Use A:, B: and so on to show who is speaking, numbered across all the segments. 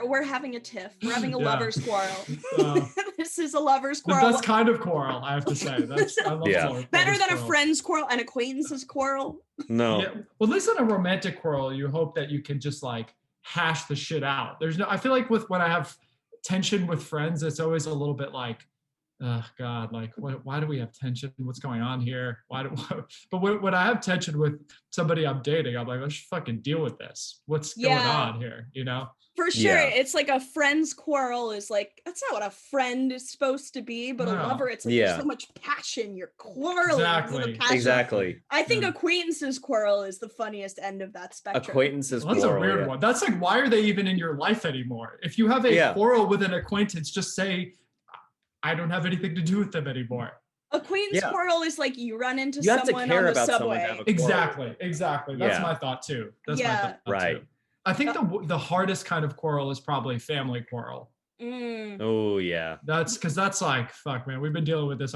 A: we're having a tiff. We're having a lover's quarrel. This is a lover's
B: The
A: quarrel.
B: best kind of quarrel, I have to say. I love
A: better than
B: quarrel.
A: A friend's quarrel, an acquaintance's quarrel.
C: No.
B: Yeah. Well, at least in a romantic quarrel, you hope that you can just like hash the shit out. I feel like when I have tension with friends, it's always a little bit like, oh God, like why do we have tension? What's going on here? But when I have tension with somebody I'm dating, I'm like, let's fucking deal with this. What's going on here? You know?
A: For sure. It's like a friend's quarrel is like, that's not what a friend is supposed to be, but a lover, it's like there's so much passion. You're quarreling with a passion.
C: Exactly.
A: I think acquaintances quarrel is the funniest end of that spectrum.
C: Acquaintances
B: that's
C: quarrel,
B: a weird one. That's like, why are they even in your life anymore? If you have a quarrel with an acquaintance, just say, I don't have anything to do with them anymore.
A: Acquaintance quarrel is like you run into someone on the subway.
B: Exactly. That's my thought too. That's my thought too. I think the hardest kind of quarrel is probably family quarrel.
C: Oh yeah.
B: That's like, fuck man, we've been dealing with this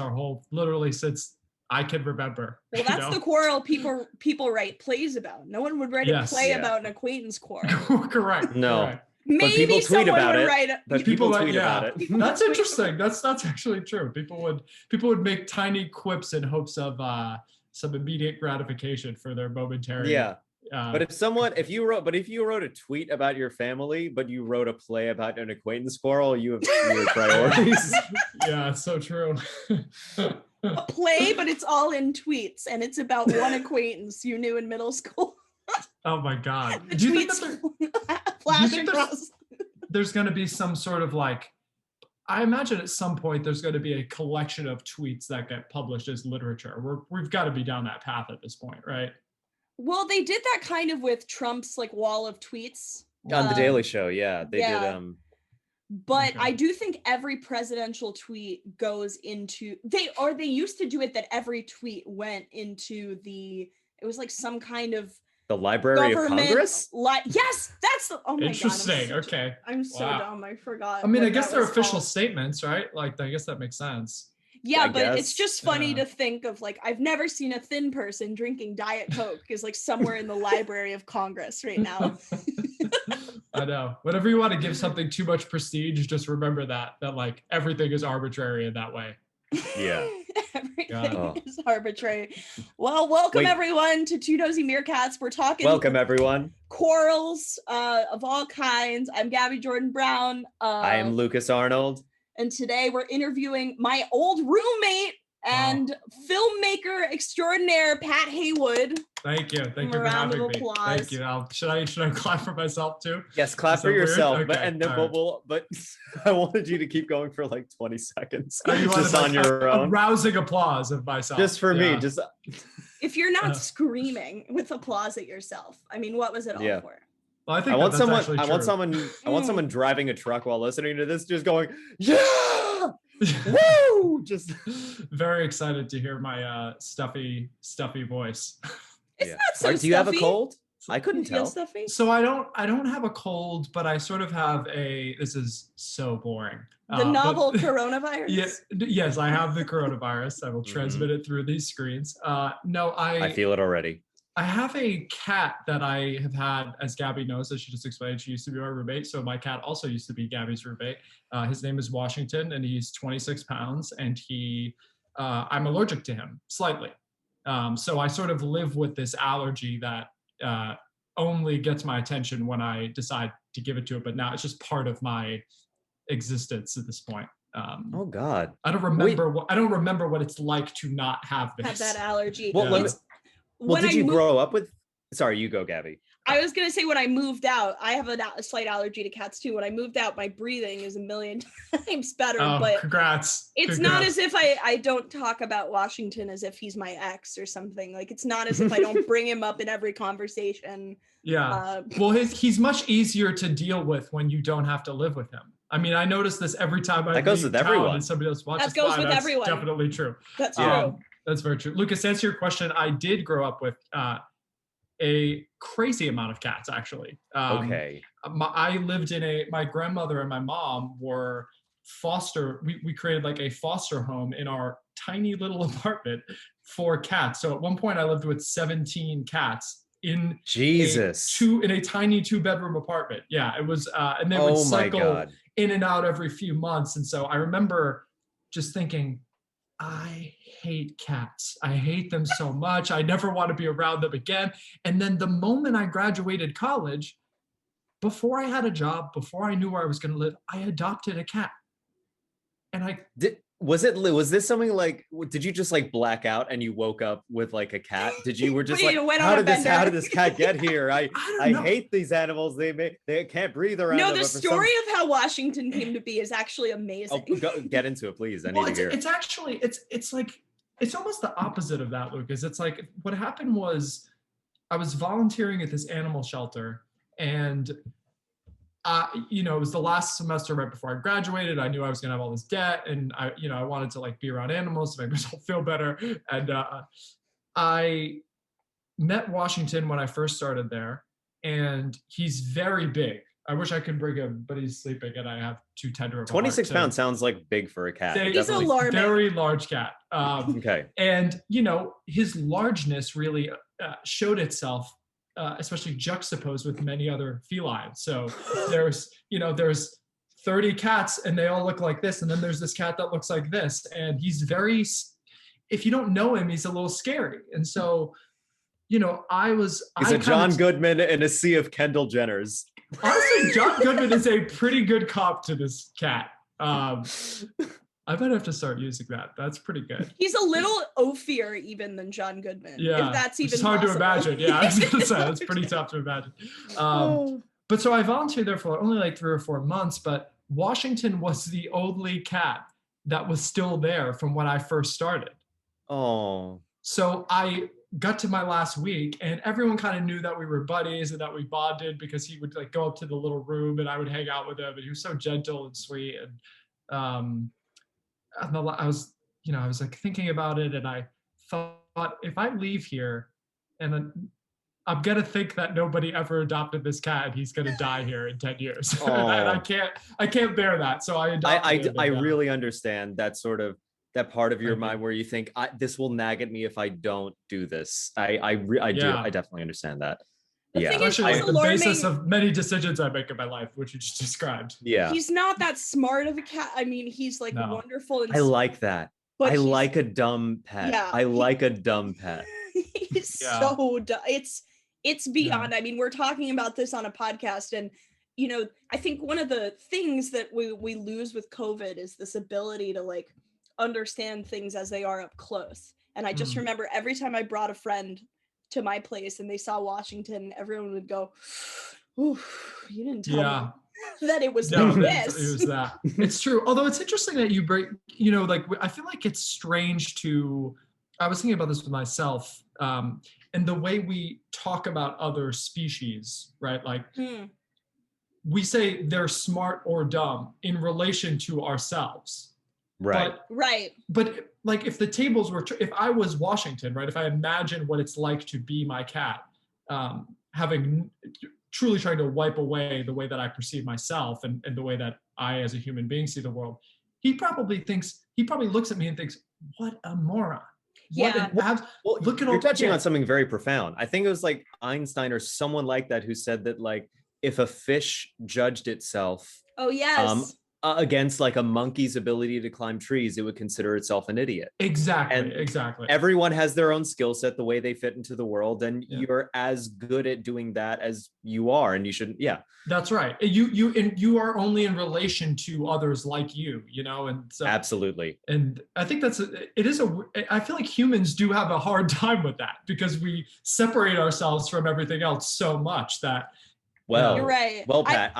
B: literally since I can remember.
A: Well, that's the quarrel people write plays about. No one would write a play about an acquaintance quarrel.
B: Correct.
C: No.
B: Correct.
C: But
A: Maybe
C: people tweet about it.
B: People tweet about it. That's interesting. That's actually true. People would make tiny quips in hopes of some immediate gratification for their momentary.
C: Yeah. But if you wrote a tweet about your family, but you wrote a play about an acquaintance quarrel, you have weird priorities.
B: Yeah, it's so true.
A: A play, but it's all in tweets, and it's about one acquaintance you knew in middle school.
B: Oh my God.
A: Do you think
B: there's going to be some sort of like, I imagine at some point there's going to be a collection of tweets that get published as literature. We've got to be down that path at this point, right?
A: Well, they did that kind of with Trump's like wall of tweets.
C: On the Daily Show, they did.
A: But I do think every presidential tweet goes into they used to do it that every tweet went into it was like some kind of
C: the Library of Congress?
A: Yes, that's the, oh my
B: Interesting.
A: God.
B: Okay.
A: I'm so dumb. I forgot.
B: I mean, I guess they're official statements, right? Like, I guess that makes sense.
A: Yeah, but it's just funny to think of like, I've never seen a thin person drinking Diet Coke is like somewhere in the Library of Congress right now.
B: I know. Whenever you want to give something too much prestige, just remember that like everything is arbitrary in that way.
C: Yeah.
A: Everything is arbitrary. Well, welcome everyone to Two Nosy Meerkats. We're talking
C: welcome everyone.
A: Quarrels of all kinds. I'm Gabby Jordan Brown.
C: I am Lukas Arnold.
A: And today we're interviewing my old roommate and filmmaker extraordinaire, Pat Heywood.
B: Thank you. Thank you for having me. Thank you. Should I clap for myself too?
C: Yes, clap for yourself. Okay. But I wanted you to keep going for like 20 seconds. Just on your own.
B: A rousing applause of myself.
C: Just for me. Just
A: if you're not screaming with applause at yourself, I mean, what was it all for?
B: Well, I want
C: someone driving a truck while listening to this, just going, yeah, woo! Just
B: very excited to hear my stuffy voice.
A: It's not so stuffy.
C: Do you have a cold? I couldn't tell.
A: Stuffy?
B: So I don't have a cold, but I sort of have this is so boring.
A: The novel coronavirus?
B: Yes, I have the coronavirus. I will transmit it through these screens. I
C: feel it already.
B: I have a cat that I have had, as Gabby knows, as she just explained, she used to be my roommate. So my cat also used to be Gabby's roommate. His name is Washington, and he's 26 pounds, and I'm allergic to him slightly. So I sort of live with this allergy that only gets my attention when I decide to give it to it. But now it's just part of my existence at this point.
C: Oh God!
B: I don't remember what it's like to not have this.
A: Have that allergy.
C: Well, did you grow up with? Sorry, you go, Gabby.
A: I was gonna say when I moved out, I have a slight allergy to cats too. When I moved out, my breathing is a million times better. But
B: congrats!
A: It's not as if I don't talk about Washington as if he's my ex or something. Like it's not as if I don't bring him up in every conversation.
B: Yeah. Well, he's much easier to deal with when you don't have to live with him. I mean, I notice this every time
C: that goes with everyone.
B: And somebody else watches.
A: That goes with everyone.
B: Definitely true.
A: That's true.
B: That's very true. Lukas, to answer your question, I did grow up with a crazy amount of cats, actually.
C: Okay.
B: I lived my grandmother and my mom were we created like a foster home in our tiny little apartment for cats. So at one point I lived with 17 cats in
C: Jesus.
B: in a tiny 2-bedroom apartment. Yeah, it was, and they would cycle in and out every few months. And so I remember just thinking, I hate cats. I hate them so much. I never want to be around them again. And then the moment I graduated college, before I had a job, before I knew where I was going to live, I adopted a cat. And
C: was this something like, did you just like black out and you woke up with like a cat? You were just like, how did this cat get here? I hate these animals. They can't breathe around.
A: No, the story of how Washington came to be is actually amazing.
C: Get into it, please. I need to hear.
B: It's actually, it's like, it's almost the opposite of that, Lukas. It's like, what happened was I was volunteering at this animal shelter, and it was the last semester right before I graduated. I knew I was going to have all this debt, and I wanted to like be around animals to make myself feel better. And I met Washington when I first started there, and he's very big. I wish I could bring him, but he's sleeping, and I have too tender of a
C: 26
B: heart,
C: pounds sounds like big for a cat.
A: He's alarming.
B: Very large cat.
C: Okay.
B: And his largeness really showed itself, especially juxtaposed with many other felines. So there's 30 cats and they all look like this. And then there's this cat that looks like this. And he's if you don't know him, he's a little scary. And so, he's a John Goodman
C: in a sea of Kendall Jenners.
B: Honestly, John Goodman is a pretty good cop to this cat. I might have to start using that. That's pretty good.
A: He's a little oafier even than John Goodman.
B: Yeah,
A: if that's even
B: it's hard
A: possible.
B: to imagine. Yeah, I was gonna say that's pretty tough to imagine. But so I volunteered there for only like 3 or 4 months. But Washington was the only cat that was still there from when I first started.
C: Oh.
B: So I got to my last week, and everyone kind of knew that we were buddies and that we bonded, because he would like go up to the little room and I would hang out with him, and he was so gentle and sweet. And I was like thinking about it, and I thought, if I leave here, and I'm gonna think that nobody ever adopted this cat, and he's gonna die here in 10 years.
C: Oh.
B: And I can't bear that. So I adopted him.
C: I really understand that sort of that part of your mind where you think, this will nag at me if I don't do this. I definitely understand that.
A: The thing is,
B: especially the basis of many decisions I make in my life, which you just described.
C: Yeah.
A: He's not that smart of a cat. I mean, he's like wonderful. And
C: I like that. I like a dumb pet.
A: Yeah.
C: I like a dumb pet.
A: He's so dumb. It's beyond. I mean, we're talking about this on a podcast, and I think one of the things that we lose with COVID is this ability to like understand things as they are up close. And I just remember every time I brought a friend to my place and they saw Washington, everyone would go, "Ooh, you didn't tell me that it was like this."
B: It was that. It's true. Although it's interesting that you break, I feel like it's strange I was thinking about this with myself, and the way we talk about other species, right? Like we say they're smart or dumb in relation to ourselves.
C: Right.
B: But like if the tables were, if I was Washington, right? If I imagine what it's like to be my cat, truly trying to wipe away the way that I perceive myself and the way that I as a human being see the world, he probably looks at me and thinks, what a moron.
C: Look at you're touching on something very profound. I think it was like Einstein or someone like that who said that like if a fish judged itself against like a monkey's ability to climb trees, it would consider itself an idiot.
B: Exactly.
C: Everyone has their own skill set, the way they fit into the world, and you're as good at doing that as you are, and you shouldn't. Yeah,
B: that's right. You are only in relation to others like you, and so
C: absolutely.
B: And I think I feel like humans do have a hard time with that because we separate ourselves from everything else so much that.
C: Well,
A: you're right.
C: Well, Pat,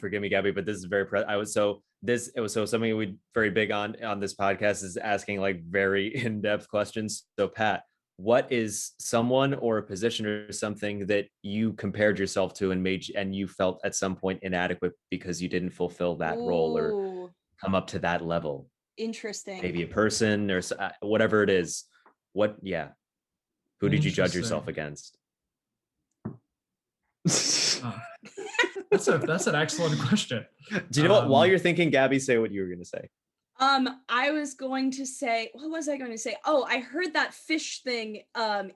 C: forgive me, Gabby, but this is very, it was something we very big on this podcast is asking like very in-depth questions. So Pat, what is someone or a position or something that you compared yourself to and you felt at some point inadequate because you didn't fulfill that role or come up to that level?
A: Interesting. Maybe
C: a person or whatever it is. Who did you judge yourself against?
B: That's an excellent question.
C: Do you know what? While you're thinking, Gabby, say what you were going to say.
A: I was going to say, what was I going to say? Oh, I heard that fish thing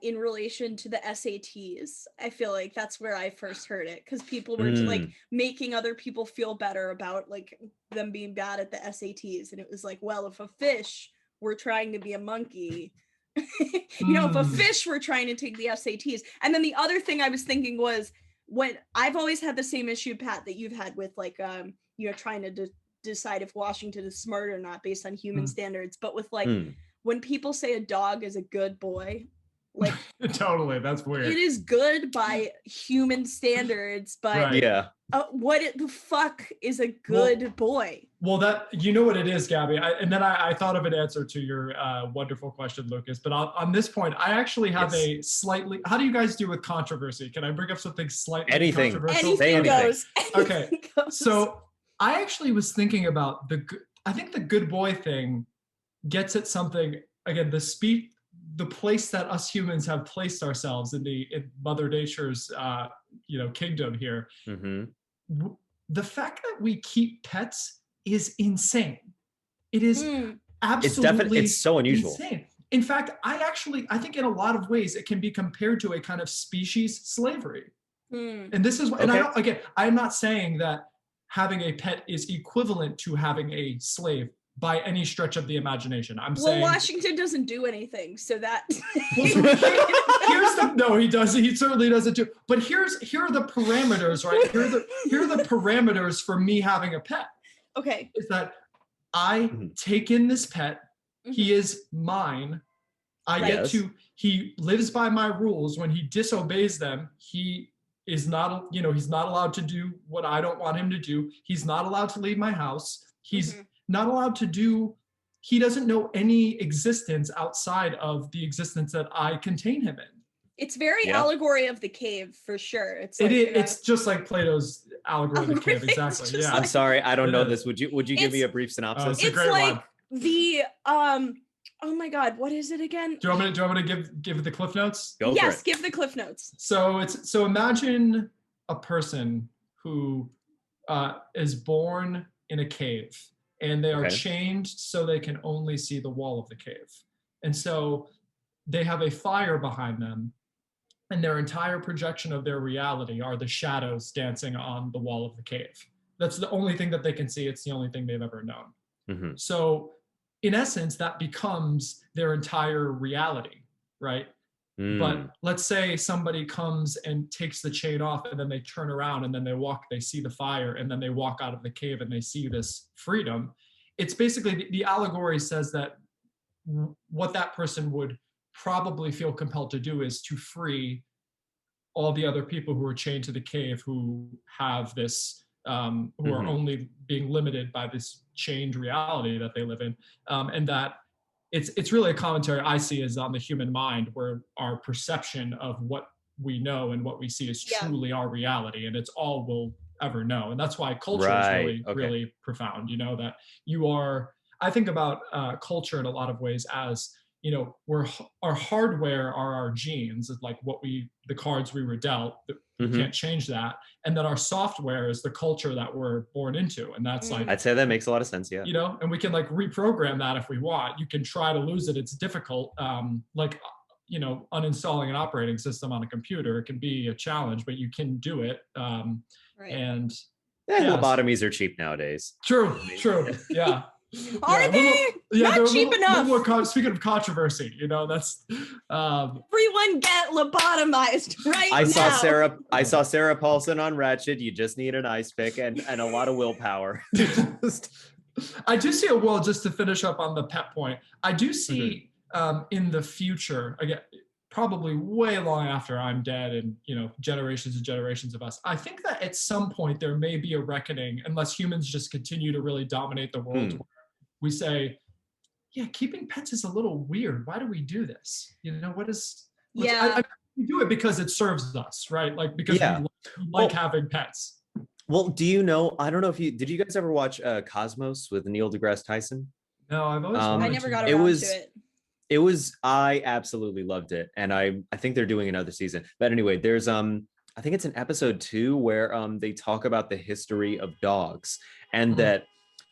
A: in relation to the SATs. I feel like that's where I first heard it, because people were like making other people feel better about like them being bad at the SATs, and it was like, well, if a fish were trying to be a monkey, if a fish were trying to take the SATs. And then the other thing I was thinking was, when I've always had the same issue, Pat, that you've had with like trying to decide if Washington is smart or not based on human standards, but with like when people say a dog is a good boy, like
B: totally, that's weird.
A: It is good by human standards, but what the fuck is a good boy?
B: Well, that, you know what it is, Gabby. I thought of an answer to your wonderful question, Lukas. But on this point, I actually have a slightly. How do you guys do with controversy? Can I bring up something slightly controversial?
A: Anything goes.
B: Okay, so I actually was thinking about I think the good boy thing gets at something, again, the place that us humans have placed ourselves in Mother Nature's, kingdom here. The fact that we keep pets is insane. It is absolutely
C: it's so unusual.
B: Insane. In fact, I think in a lot of ways it can be compared to a kind of species slavery. And this is, and I'm not saying that having a pet is equivalent to having a slave by any stretch of the imagination. I'm saying
A: Washington doesn't do anything, so that
B: no, he does. He certainly doesn't do. But here are the parameters, right? Here are the parameters for me having a pet.
A: Okay.
B: Is that I take in this pet. He is mine. He lives by my rules. When he disobeys them, he is not, he's not allowed to do what I don't want him to do. He's not allowed to leave my house. He's not allowed to do, he doesn't know any existence outside of the existence that I contain him in.
A: It's very Allegory of the Cave, for sure.
B: It's just like Plato's Allegory of the Cave, exactly. Yeah.
C: I'm sorry, I don't know this. Would you give me a brief synopsis?
A: It's like the oh my God, what is it again?
B: Do you want me to give the Cliff Notes?
A: Yes, give the Cliff Notes.
B: So imagine a person who is born in a cave, and they are chained so they can only see the wall of the cave. And so they have a fire behind them, and their entire projection of their reality are the shadows dancing on the wall of the cave. That's the only thing that they can see. It's the only thing they've ever known. So in essence, that becomes their entire reality, right? But let's say somebody comes and takes the chain off, and then they turn around and then they see the fire, and then they walk out of the cave and they see this freedom. It's basically, the allegory says that what that person would probably feel compelled to do is to free all the other people who are chained to the cave, who have this, who are only being limited by this chained reality that they live in. And that it's really a commentary I see is on the human mind, where our perception of what we know and what we see is truly our reality, and it's all we'll ever know. And that's why culture is really profound. That I think about culture in a lot of ways as, our hardware are our genes, is like the cards we were dealt. We can't change that. And then our software is the culture that we're born into. And that's like,
C: I'd say that makes a lot of sense. Yeah.
B: And we can like reprogram that if we want. You can try to lose it. It's difficult. Uninstalling an operating system on a computer, it can be a challenge, but you can do it. And
C: lobotomies are cheap nowadays.
B: True. Yeah.
A: Are they not cheap enough?
B: Speaking of controversy, that's
A: everyone get lobotomized now.
C: I saw Sarah Paulson on Ratchet. You just need an ice pick and a lot of willpower.
B: I do see just to finish up on the pet point, I do see in the future, again, probably way long after I'm dead and, generations and generations of us, I think that at some point there may be a reckoning, unless humans just continue to really dominate the world. We say, keeping pets is a little weird. Why do we do this? We do it because it serves us, right? Like, because we like having pets.
C: Well, do you know, I don't know did you guys ever watch Cosmos with Neil deGrasse Tyson?
B: No, I've always wanted
A: I never got around to it.
C: I absolutely loved it. And I think they're doing another season. But anyway, there's, I think it's in episode 2 where they talk about the history of dogs, and that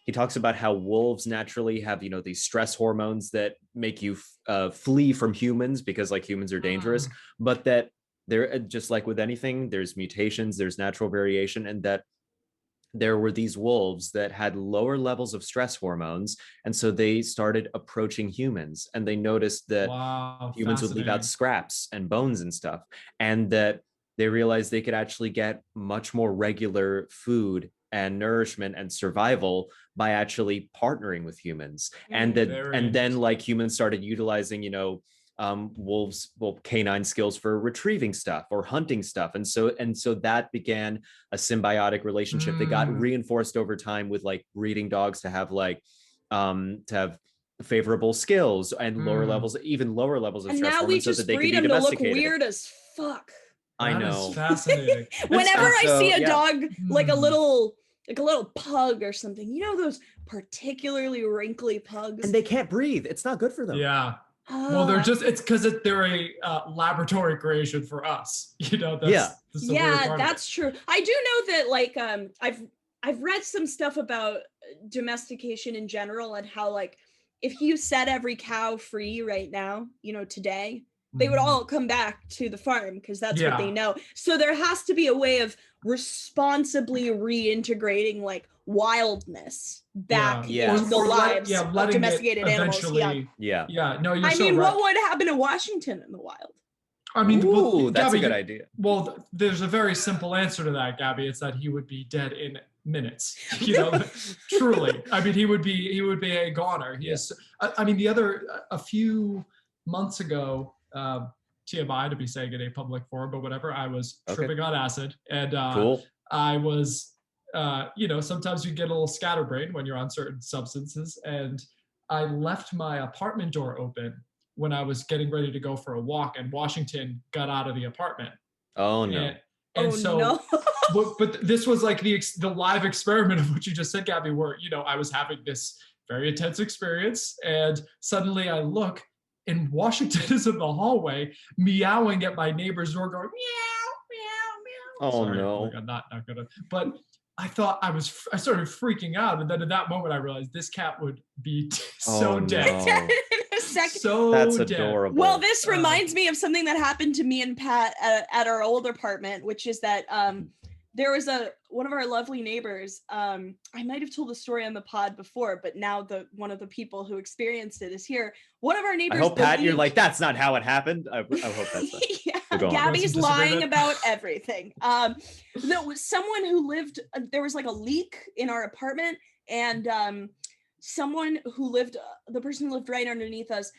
C: he talks about how wolves naturally have, you know, these stress hormones that make you flee from humans because like humans are dangerous, but that they're just like with anything, there's mutations, there's natural variation, and that there were these wolves that had lower levels of stress hormones. And so they started approaching humans, and they noticed that humans would leave out scraps and bones and stuff. And that they realized they could actually get much more regular food and nourishment and survival by actually partnering with humans. And that, and then like humans started utilizing, you know, wolves, well, canine skills for retrieving stuff or hunting stuff. And so that began a symbiotic relationship that got reinforced over time with like breeding dogs to have like, to have favorable skills and lower levels, even lower levels of
A: and
C: stress
A: now we just breed them to look weird as fuck.
C: I know.
B: That is fascinating.
A: Whenever I see a dog, like a little pug or something, you know, those particularly wrinkly pugs,
C: and they can't breathe. It's not good for them.
B: Yeah. Well, they're just, it's because they're a laboratory creation for us. You know, that's
A: that's true. I do know that, like, I've read some stuff about domestication in general and how, like, if you set every cow free right now, you know, today, they would all come back to the farm because that's what they know. So there has to be a way of responsibly reintegrating like wildness back into the lives of domesticated animals. No,
B: you're
A: I mean, what would happen in Washington in the wild?
B: I mean,
C: that's
B: Gabby,
C: a good idea.
B: Well, there's a very simple answer to that, Gabby. It's that he would be dead in minutes. You know, truly. I mean, he would be a goner. He is. I mean, a few months ago, TMI to be saying in a public forum, but whatever, I was tripping on acid, and I was, you know, sometimes you get a little scatterbrained when you're on certain substances, and I left my apartment door open when I was getting ready to go for a walk, and Washington got out of the apartment.
C: Oh no.
B: But this was like the live experiment of what you just said, Gabby, where, you know, I was having this very intense experience, and suddenly I look, and Washington is in the hallway meowing at my neighbor's door, going meow, meow, meow.
C: Oh,
B: sorry,
C: no.
B: I'm not gonna. But I thought I started freaking out, and then at that moment I realized this cat would be so dead.
C: No.
A: In a second.
B: So
C: that's
B: dead.
C: adorable.
A: Well, this reminds me of something that happened to me and Pat at our old apartment, which is that there was one of our lovely neighbors. I might have told the story on the pod before, but now one of the people who experienced it is here. One of our neighbors.
C: I hope, Pat, you're like, that's not how it happened. I hope that's not.
A: Gabby's lying about everything. There was someone who lived. There was like a leak in our apartment, and someone who lived, the person who lived right underneath us,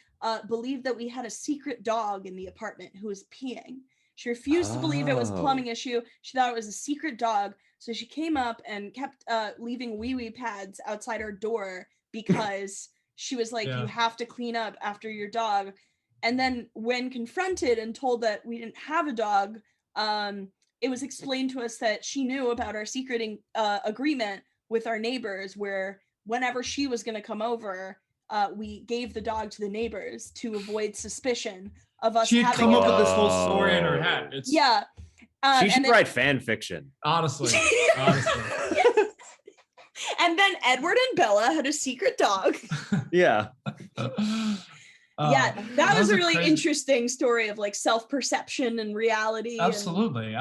A: believed that we had a secret dog in the apartment who was peeing. She refused to believe it was a plumbing issue. She thought it was a secret dog. So she came up and kept leaving wee-wee pads outside our door because she was like, you have to clean up after your dog. And then when confronted and told that we didn't have a dog, it was explained to us that she knew about our secret agreement with our neighbors, where whenever she was going to come over, we gave the dog to the neighbors to avoid suspicion of us.
B: She had come up with this whole story in her head.
C: She should write fan fiction.
B: Honestly.
A: And then Edward and Bella had a secret dog.
C: Yeah.
A: That was a really interesting story of like self-perception and reality.
B: Absolutely.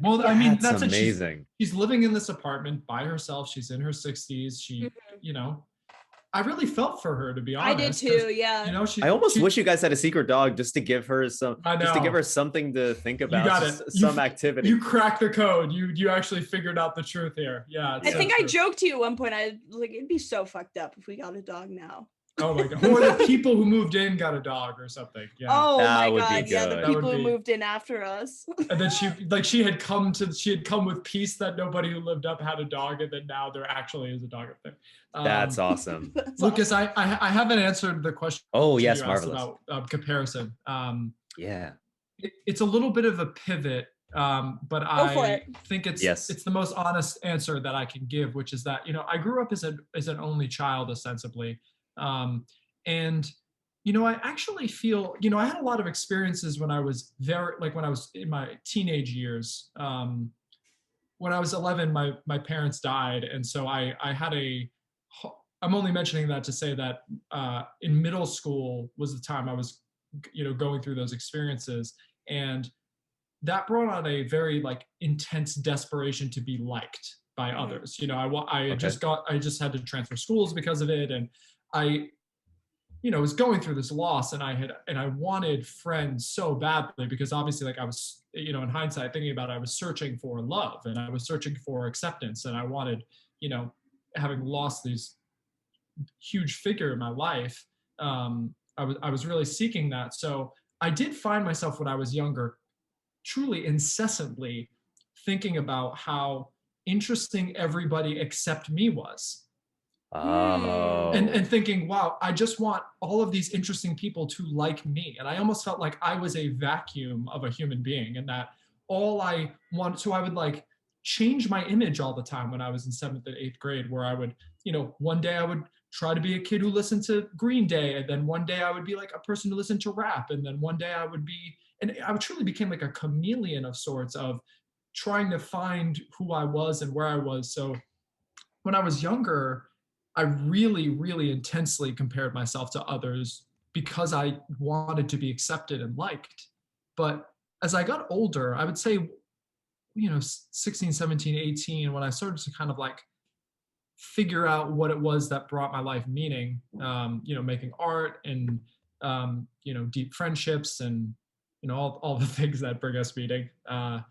B: Well, I mean, that's
C: amazing.
B: She's living in this apartment by herself. She's in her 60s. She, you know, I really felt for her, to be honest.
A: I did too, yeah.
B: You know,
C: I almost wish you guys had a secret dog just to give her something to think about.
B: You got it.
C: Some activity.
B: You cracked the code. You actually figured out the truth here. Yeah.
A: I think I joked to you at one point. I was like, it'd be so fucked up if we got a dog now.
B: Oh my god! Or the people who moved in got a dog or something. Yeah.
A: Oh my god! Yeah, the people who moved in after us.
B: And then she had come with peace that nobody who lived up had a dog, and then now there actually is a dog up there.
C: That's awesome.
B: Lucas, I haven't answered the question.
C: Oh yes, marvelous.
B: About comparison. It's a little bit of a pivot, but I think it's the most honest answer that I can give, which is that, you know, I grew up as an only child, ostensibly. And, you know, I actually feel, you know, I had a lot of experiences when I was when I was in my teenage years. When I was 11, my parents died. And so I had a I'm only mentioning that to say that in middle school was the time I was, going through those experiences, and that brought on a very like intense desperation to be liked by others. I just had to transfer schools because of it, and I was going through this loss, and I wanted friends so badly, because obviously, like, I was, in hindsight thinking about it, I was searching for love, and I was searching for acceptance, and I wanted, having lost these huge figure in my life, I was really seeking that. So I did find myself when I was younger truly incessantly thinking about how interesting everybody except me was.
C: Oh.
B: And thinking, wow, I just want all of these interesting people to like me. And I almost felt like I was a vacuum of a human being, and that all I want, so I would like change my image all the time when I was in 7th and 8th grade, where I would, one day I would try to be a kid who listened to Green Day, and then one day I would be like a person who listened to rap, and then one day I would be, and I truly became like a chameleon of sorts, of trying to find who I was and where I was. So when I was younger, I really, really intensely compared myself to others because I wanted to be accepted and liked. But as I got older, I would say, 16, 17, 18, when I started to kind of like figure out what it was that brought my life meaning, making art and, deep friendships and, all the things that bring us meaning, the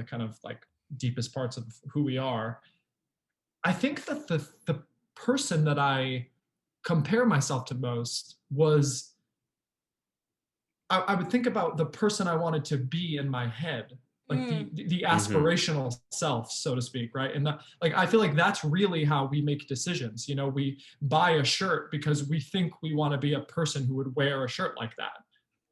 B: kind of like deepest parts of who we are. I think that the person that I compare myself to most was, I would think about the person I wanted to be in my head, like the aspirational self, so to speak, right? And I feel like that's really how we make decisions. We buy a shirt because we think we want to be a person who would wear a shirt like that,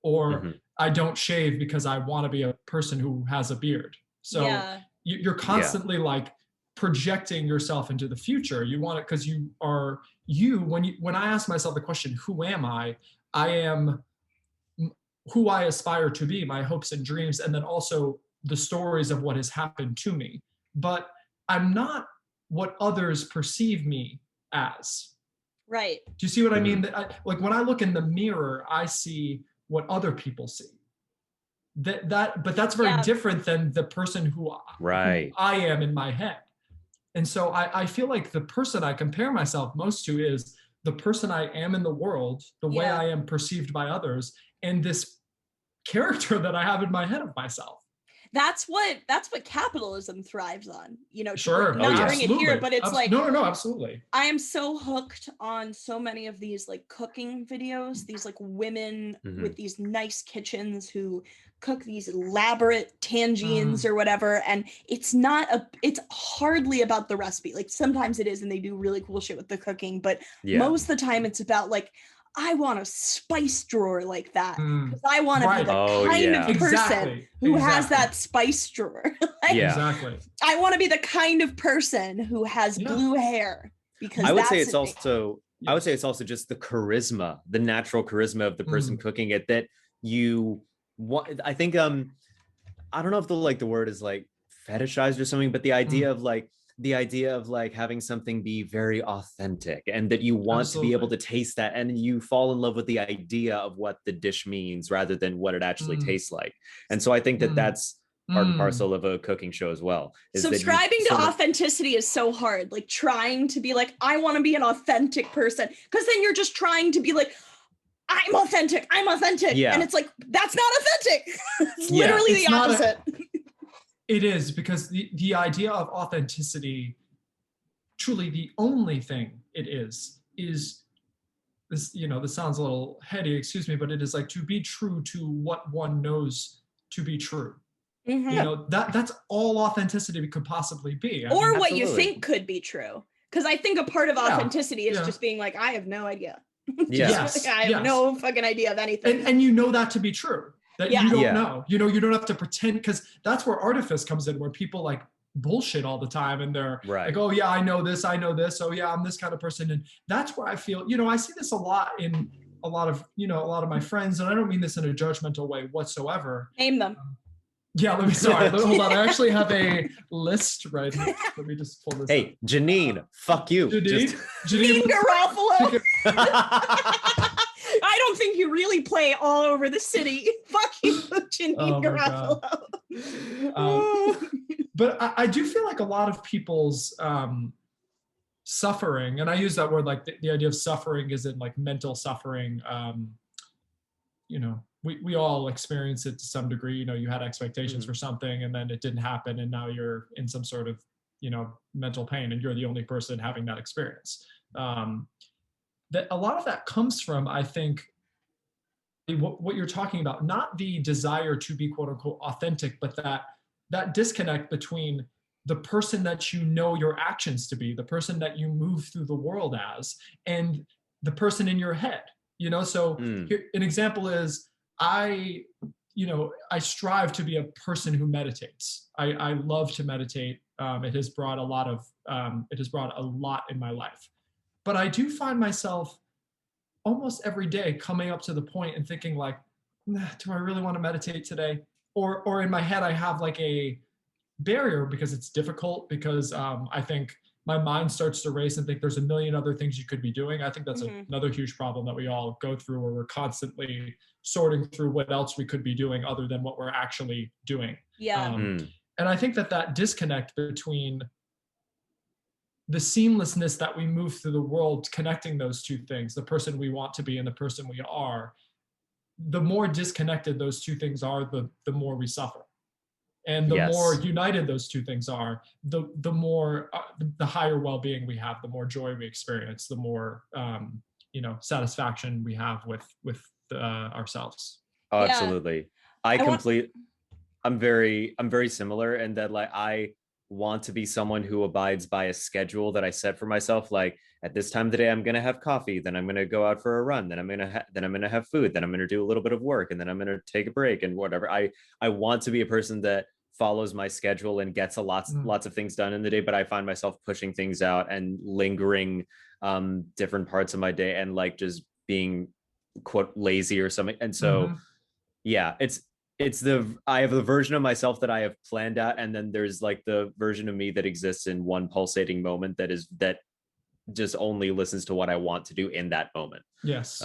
B: or I don't shave because I want to be a person who has a beard. So you're constantly like projecting yourself into the future. You want it because you are you. When I ask myself the question, who am I am who I aspire to be, my hopes and dreams, and then also the stories of what has happened to me. But I'm not what others perceive me as.
A: Right.
B: Do you see what I mean? Like when I look in the mirror, I see what other people see. But that's very different than the person who I am in my head. And so I feel like the person I compare myself most to is the person I am in the world, the way I am perceived by others, and this character that I have in my head of myself.
A: That's what capitalism thrives on,
B: Sure.
A: Not bring it here, but it's like,
B: no, absolutely.
A: I am so hooked on so many of these like cooking videos, these like women with these nice kitchens who cook these elaborate tangines or whatever, and it's hardly about the recipe. Like sometimes it is, and they do really cool shit with the cooking, but most of the time it's about like, I want a spice drawer like that because I want to be the kind of person who has that spice drawer.
B: Exactly.
A: I want to be the kind of person who has blue hair, because
C: I would say it's also just the charisma, the natural charisma of the person cooking it that you want. I think I don't know if the word is like fetishized or something, but the idea of like having something be very authentic, and that you want to be able to taste that, and you fall in love with the idea of what the dish means rather than what it actually tastes like. And so I think that that's part and parcel of a cooking show as well.
A: Subscribing to authenticity is so hard. Like trying to be like, I want to be an authentic person, because then you're just trying to be like, I'm authentic. Yeah. And it's like, that's not authentic. It's literally the opposite.
B: It is, because the idea of authenticity, truly the only thing it is this, this sounds a little heady, excuse me, but it is like to be true to what one knows to be true. That's all authenticity could possibly be.
A: Or what you think could be true. Because I think a part of authenticity is just being like, I have no idea. I have no fucking idea of anything.
B: And you know that to be true. That you don't know. You don't have to pretend, because that's where artifice comes in, where people like bullshit all the time, and they're like, oh yeah, I know this. Oh yeah, I'm this kind of person. And that's where I feel, I see this a lot in a lot of my friends, and I don't mean this in a judgmental way whatsoever.
A: Name them.
B: Yeah, hold on. I actually have a list right here. Let me just pull this up.
C: Hey, Janine, fuck you.
A: Janine Garofalo. I don't think you really play all over the city. Fuck you, Janine Garofalo.
B: But I do feel like a lot of people's suffering, and I use that word like the idea of suffering is in like mental suffering. You know, we all experience it to some degree. You know, you had expectations for something and then it didn't happen, and now you're in some sort of, you know, mental pain, and you're the only person having that experience. That a lot of that comes from, I think, what you're talking about, not the desire to be quote unquote authentic, but that disconnect between the person that you know your actions to be, the person that you move through the world as, and the person in your head. You know, so here, an example is I strive to be a person who meditates. I love to meditate. It has brought a lot in my life. But I do find myself almost every day coming up to the point and thinking like, do I really want to meditate today? Or in my head, I have like a barrier because it's difficult, because I think my mind starts to race and think there's a million other things you could be doing. I think that's another huge problem that we all go through, where we're constantly sorting through what else we could be doing other than what we're actually doing.
A: Yeah.
B: And I think that disconnect between the seamlessness that we move through the world, connecting those two things, the person we want to be and the person we are, the more disconnected those two things are, the more we suffer. And the more united those two things are, the more, the higher well-being we have, the more joy we experience, the more, satisfaction we have with ourselves.
C: Oh, absolutely. I'm very similar, and that like I want to be someone who abides by a schedule that I set for myself. Like at this time of the day, I'm going to have coffee, then I'm going to go out for a run, then I'm going to have food, then I'm going to do a little bit of work, and then I'm going to take a break and whatever. I want to be a person that follows my schedule and gets lots of things done in the day, but I find myself pushing things out and lingering different parts of my day and like just being quote lazy or something. And so I have the version of myself that I have planned out, and then there's like the version of me that exists in one pulsating moment that just only listens to what I want to do in that moment.
B: Yes.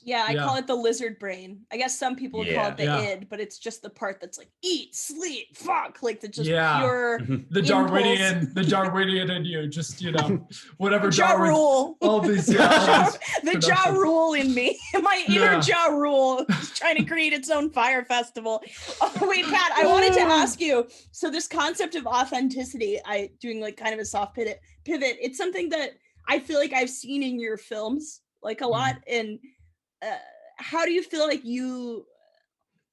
A: Yeah, I call it the lizard brain. I guess some people would call it the id, but it's just the part that's like eat, sleep, fuck, like the just pure
B: the Darwinian in you, just whatever
A: Ja Rule.
B: All these
A: the Ja Rule in me, my inner Ja Rule is trying to create its own fire festival. Oh, wait, Pat, I wanted to ask you. So this concept of authenticity, doing like kind of a soft pivot. It's something that I feel like I've seen in your films like a lot. And how do you feel like you,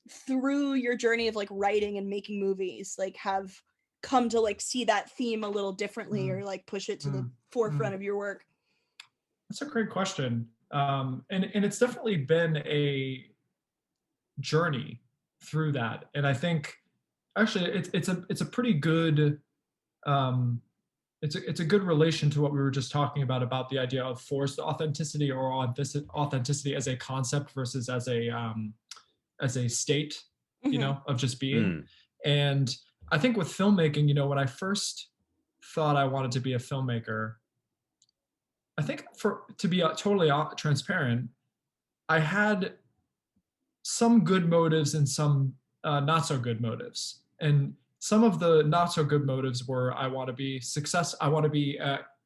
A: through your journey of like writing and making movies, like have come to like see that theme a little differently or like push it to the forefront of your work?
B: That's a great question. And it's definitely been a journey through that. And I think actually it's a pretty good it's a good relation to what we were just talking about the idea of forced authenticity or authenticity as a concept versus as a state, of just being. And I think with filmmaking, when I first thought I wanted to be a filmmaker, I think to be totally transparent, I had some good motives and some not so good motives. And some of the not so good motives were I want to be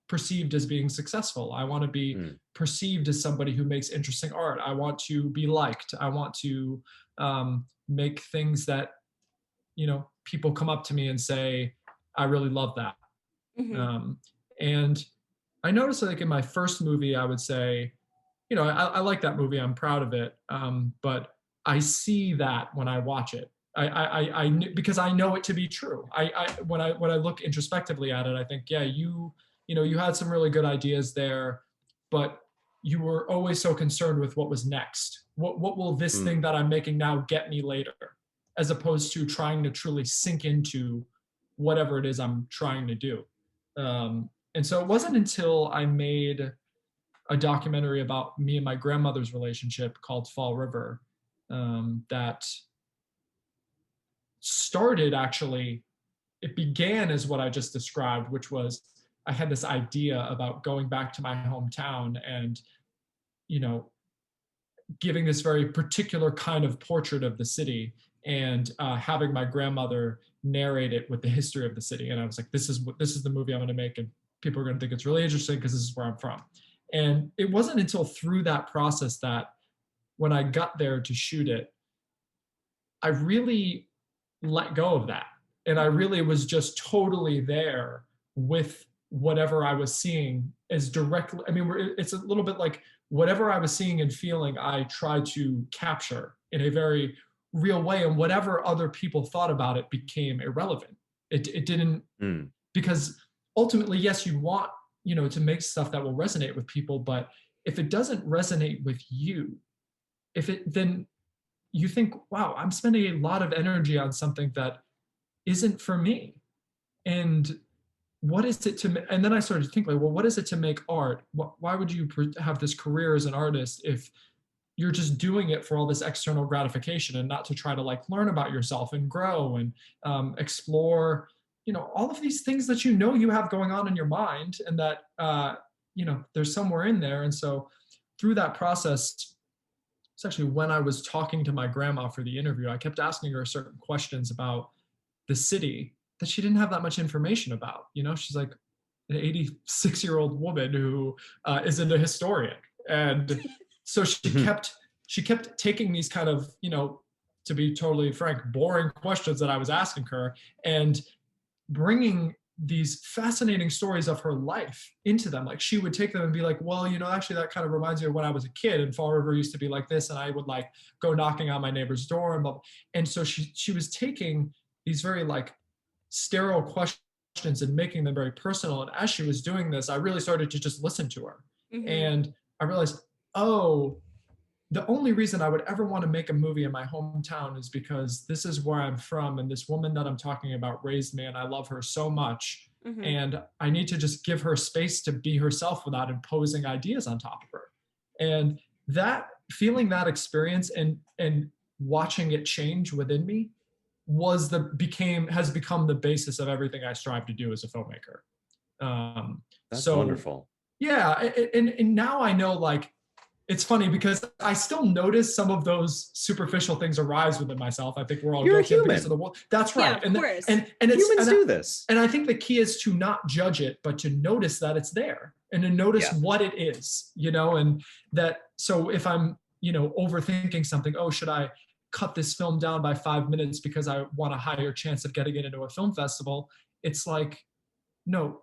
B: perceived as being successful. I want to be perceived as somebody who makes interesting art. I want to be liked. I want to make things that, people come up to me and say, I really love that. And I noticed like in my first movie, I would say, I like that movie. I'm proud of it. But I see that when I watch it. I because I know it to be true. When I look introspectively at it, I think, you had some really good ideas there, but you were always so concerned with what was next. What will this thing that I'm making now get me later, as opposed to trying to truly sink into whatever it is I'm trying to do. And so it wasn't until I made a documentary about me and my grandmother's relationship called Fall River that started actually, it began as what I just described, which was I had this idea about going back to my hometown and, you know, giving this very particular kind of portrait of the city and having my grandmother narrate it with the history of the city. And I was like, this is the movie I'm going to make, and people are going to think it's really interesting because this is where I'm from. And it wasn't until through that process that when I got there to shoot it, I really let go of that. And I really was just totally there with whatever I was seeing as directly, I mean, it's a little bit like whatever I was seeing and feeling, I tried to capture in a very real way. And whatever other people thought about it became irrelevant. It didn't, because ultimately, yes, you want, you know, to make stuff that will resonate with people, but if it doesn't resonate with you, then you think, wow, I'm spending a lot of energy on something that isn't for me. And what is it and then I started to think like, well, what is it to make art? Why would you have this career as an artist if you're just doing it for all this external gratification and not to try to like learn about yourself and grow and explore, you know, all of these things that you know you have going on in your mind and that, you know, there's somewhere in there. And so through that process, it's actually when I was talking to my grandma for the interview, I kept asking her certain questions about the city that she didn't have that much information about. You know, she's like an 86-year-old woman who isn't a historian. And so she kept taking these kind of, you know, to be totally frank, boring questions that I was asking her and bringing these fascinating stories of her life into them. Like she would take them and be like, well, you know, actually that kind of reminds me of when I was a kid and Fall River used to be like this. And I would like go knocking on my neighbor's door and blah, blah. And so she was taking these very like sterile questions and making them very personal. And as she was doing this, I really started to just listen to her. And I realized, oh, the only reason I would ever want to make a movie in my hometown is because this is where I'm from. And this woman that I'm talking about raised me and I love her so much. And I need to just give her space to be herself without imposing ideas on top of her. And that feeling that experience and watching it change within me has become the basis of everything I strive to do as a filmmaker.
C: That's wonderful.
B: Yeah. And now I know, like, it's funny because I still notice some of those superficial things arise within myself. I think we're all guilty of because of the world. That's right.
A: Yeah, of course.
C: And humans do this.
B: And I think the key is to not judge it, but to notice that it's there and to notice what it is, you know, and that, so if I'm, you know, overthinking something, oh, should I cut this film down by 5 minutes because I want a higher chance of getting it into a film festival? It's like, no,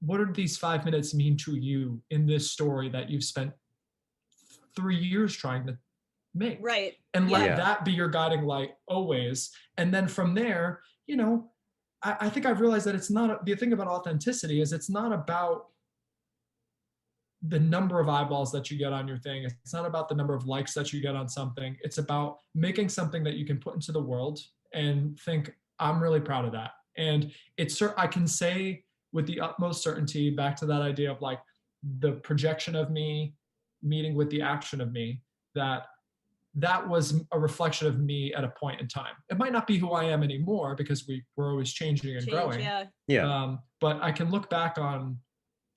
B: what do these 5 minutes mean to you in this story that you've spent 3 years trying to make?
A: Right.
B: And let that be your guiding light always. And then from there, you know, I think I've realized that it's not, the thing about authenticity is it's not about the number of eyeballs that you get on your thing. It's not about the number of likes that you get on something. It's about making something that you can put into the world and think, I'm really proud of that. And I can say with the utmost certainty, back to that idea of like the projection of me meeting with the action of me, that was a reflection of me at a point in time. It might not be who I am anymore because we're always changing and growing. But I can look back on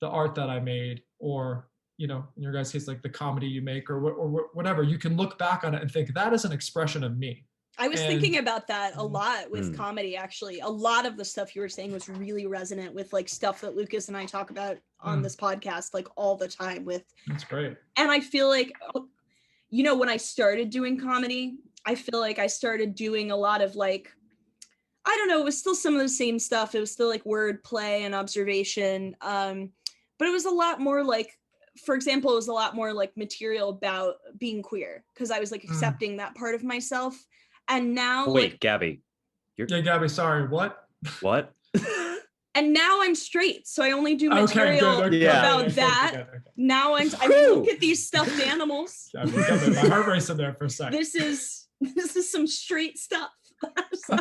B: the art that I made, or, you know, in your guys' case, like the comedy you make or whatever, you can look back on it and think that is an expression of me.
A: I was thinking about that a lot with comedy, actually. A lot of the stuff you were saying was really resonant with like stuff that Lukas and I talk about on this podcast, like all the time with.
B: That's great.
A: And I feel like, you know, when I started doing comedy, I feel like I started doing a lot of like, I don't know, it was still some of the same stuff. It was still like wordplay and observation. But it was a lot more like, for example, it was a lot more like material about being queer because I was like accepting that part of myself. And now,
C: wait,
A: like,
C: Gabby.
B: Yeah, Gabby, sorry, what?
C: What?
A: And now I'm straight, so I only do material about that.
B: Okay.
A: Now I mean, look at these stuffed animals.
B: Gabby, my heart racing there for a second.
A: This is some straight stuff. So,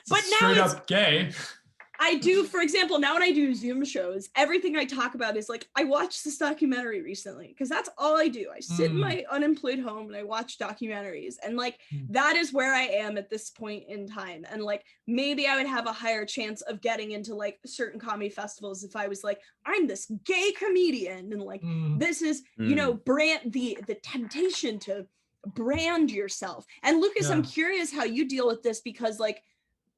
A: but
B: straight up gay.
A: I do, for example, now when I do Zoom shows, everything I talk about is like, I watched this documentary recently, because that's all I do. I sit in my unemployed home and I watch documentaries, and like that is where I am at this point in time. And like maybe I would have a higher chance of getting into like certain comedy festivals if I was like, I'm this gay comedian, and like this is, you know, brand the temptation to brand yourself. And Lukas, I'm curious how you deal with this, because like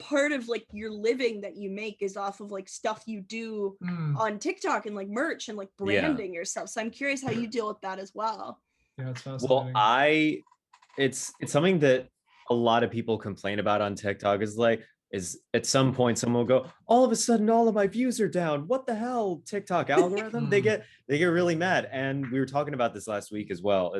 A: part of like your living that you make is off of like stuff you do on TikTok and like merch and like branding yourself. So I'm curious how you deal with that as well.
B: Yeah, it's fascinating.
C: Well, it's something that a lot of people complain about on TikTok is at some point someone will go, all of a sudden all of my views are down. What the hell, TikTok algorithm? They get really mad. And we were talking about this last week as well.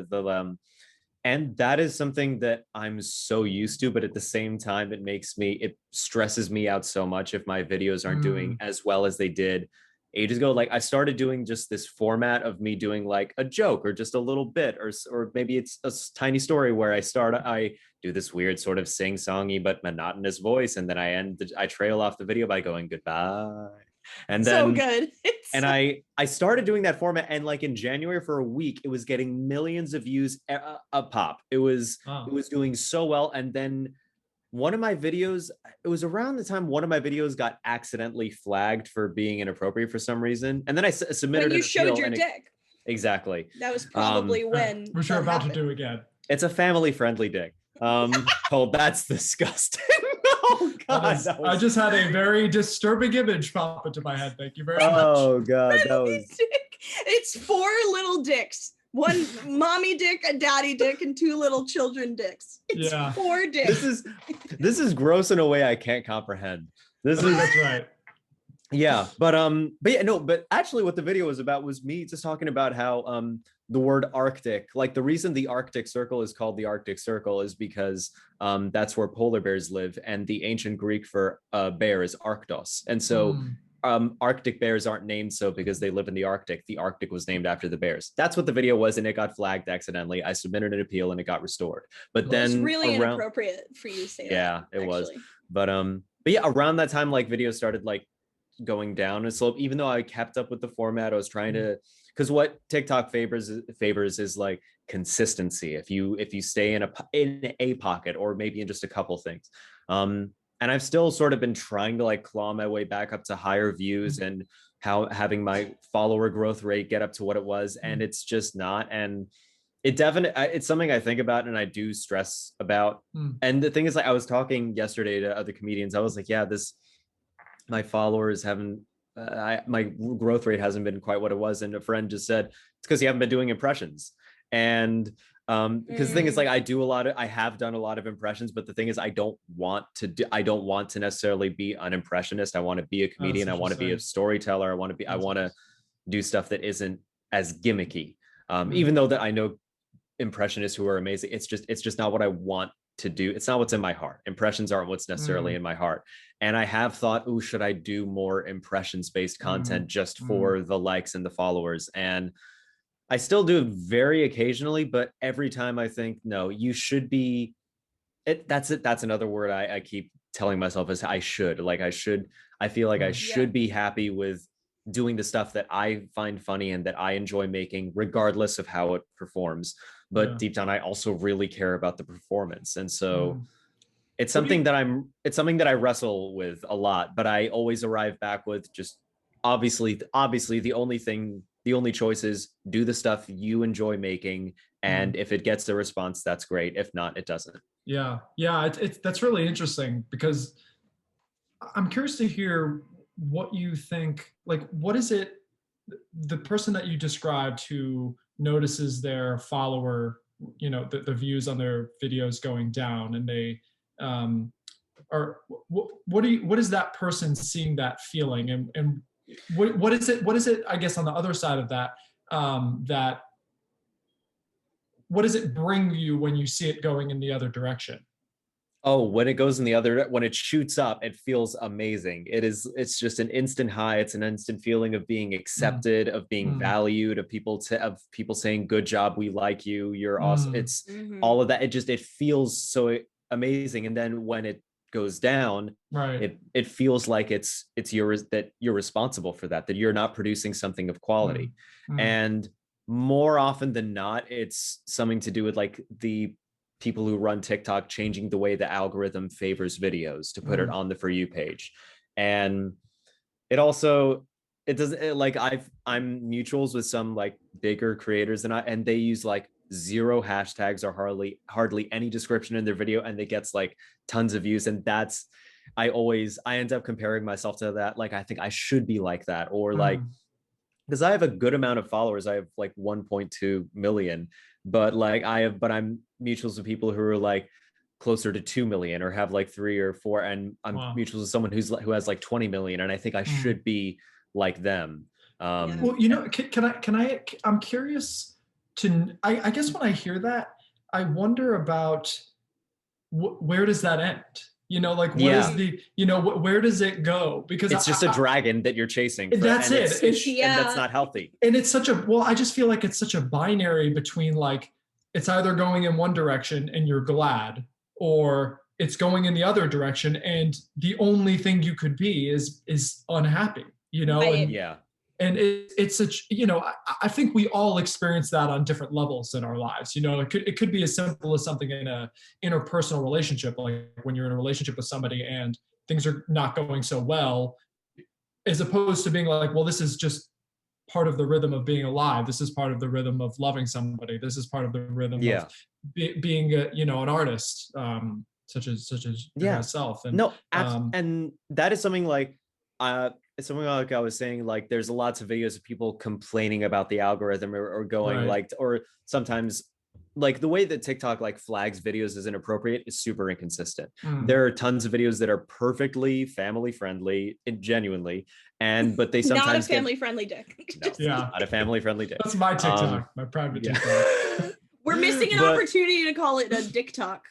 C: And that is something that I'm so used to, but at the same time, it stresses me out so much if my videos aren't doing as well as they did ages ago. Like I started doing just this format of me doing like a joke or just a little bit, or maybe it's a tiny story where I do this weird sort of sing-songy but monotonous voice, and then I trail off the video by going goodbye. And then
A: so good.
C: I started doing that format, and like in January for a week, it was getting millions of views a pop. It was doing so well. And then one of my videos, it was around the time one of my videos got accidentally flagged for being inappropriate for some reason. And then I submitted
A: when you showed your dick.
C: Exactly.
A: That was probably when
B: which you're about to do again.
C: It's a family-friendly dick. Oh, that's disgusting. Oh God!
B: I just had a very disturbing image pop into my head. Thank you very much.
C: Oh God, that was.
A: It's 4 little dicks. One mommy dick, a daddy dick, and 2 little children dicks. It's 4 dicks.
C: This is gross in a way I can't comprehend. That's
B: right.
C: Yeah, but actually what the video was about was me just talking about how the word Arctic, like the reason the Arctic Circle is called the Arctic Circle is because that's where polar bears live, and the ancient Greek for bear is Arctos. And so Arctic bears aren't named so because they live in the Arctic. The Arctic was named after the bears. That's what the video was, and it got flagged accidentally. I submitted an appeal and it got restored. But then
A: it's really inappropriate for you to say that.
C: Yeah, it was. But yeah, around that time, like videos started like going down a slope. Even though I kept up with the format, I was trying to, because what TikTok favors is like consistency. If you stay in a pocket, or maybe in just a couple things. And I've still sort of been trying to like claw my way back up to higher views and having my follower growth rate get up to what it was, and it's just not. And it's something I think about and I do stress about. And the thing is, like I was talking yesterday to other comedians, I was like, yeah, my followers haven't, my growth rate hasn't been quite what it was. And a friend just said, it's because you haven't been doing impressions. And because the thing is, like, I have done a lot of impressions, but the thing is, I don't want to necessarily be an impressionist. I want to be a comedian. I want to be a storyteller. I want to do stuff that isn't as gimmicky. Even though that I know impressionists who are amazing, it's just not what I want to do. It's not what's in my heart. Impressions aren't what's necessarily in my heart. And I have thought, should I do more impressions based content just for the likes and the followers? And I still do it very occasionally, but every time I think, no, you should be it. That's another word I keep telling myself is I feel like I should be happy with doing the stuff that I find funny and that I enjoy making, regardless of how it performs. But deep down, I also really care about the performance. And so it's something that I wrestle with a lot, but I always arrive back with just obviously the only choice is do the stuff you enjoy making. And if it gets the response, that's great. If not, it doesn't.
B: Yeah. That's really interesting, because I'm curious to hear what you think, like, what is it, the person that you described who notices their follower, the views on their videos going down, and they what is that person seeing that feeling, and what is it, I guess, on the other side of that, that what does it bring you when you see it going in the other direction?
C: Oh, when it goes in the other, when it shoots up, it feels amazing. It's just an instant high. It's an instant feeling of being accepted, of being valued, of people saying, good job, we like you, you're awesome. It's all of that. It feels so amazing. And then when it goes down,
B: Right.
C: it feels like it's yours, that you're responsible for that, that you're not producing something of quality. And more often than not, it's something to do with like the people who run TikTok changing the way the algorithm favors videos to put it on the For You page. And it also, it doesn't like I'm mutuals with some like bigger creators and they use like 0 hashtags or hardly any description in their video, and it gets like tons of views. And that's, I end up comparing myself to that. Like, I think I should be like that, or like, because I have a good amount of followers. I have like 1.2 million, but I'm mutuals with people who are like closer to 2 million or have like 3 or 4. And I'm mutuals with someone who has like 20 million. And I think I should be like them.
B: Well, you know, I'm curious I guess when I hear that, I wonder about where does that end? You know, like what is the, you know, where does it go? Because
C: it's just a dragon that you're chasing.
B: That's it.
C: And that's not healthy.
B: And it's such a, well, I just feel like it's such a binary between like, it's either going in one direction and you're glad, or it's going in the other direction and the only thing you could be is unhappy, you know?
A: Right.
B: And and it's such, you know, I think we all experience that on different levels in our lives. You know, it could be as simple as something in a interpersonal relationship, like when you're in a relationship with somebody and things are not going so well, as opposed to being like, well, this is just part of the rhythm of being alive. This is part of the rhythm of loving somebody. This is part of the rhythm of being you know, an artist, such as yourself. And
C: and that is something like it's something like I was saying, like there's lots of videos of people complaining about the algorithm or going like, or sometimes like the way that TikTok like flags videos as inappropriate is super inconsistent. There are tons of videos that are perfectly family friendly, genuinely, but they sometimes
A: not a family friendly dick.
C: Not a family friendly dick.
B: That's my TikTok, my private TikTok.
A: We're missing an opportunity to call it a dick talk.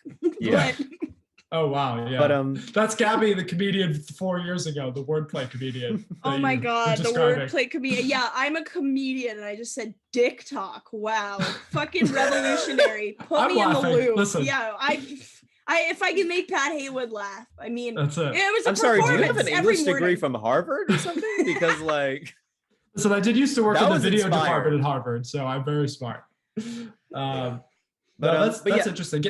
B: Oh wow, yeah. But that's Gabby, the comedian 4 years ago, the wordplay comedian.
A: Oh my god, the wordplay comedian. Yeah, I'm a comedian and I just said dick talk. Wow, fucking revolutionary. Put me in the loop.
B: Listen.
A: Yeah, if I can make Pat Heywood laugh, I mean,
B: that's it.
A: It was a
C: I'm sorry, do you have an English degree from Harvard or something? Because like,
B: so I did used to work in the video department at Harvard, so I'm very smart. That's interesting.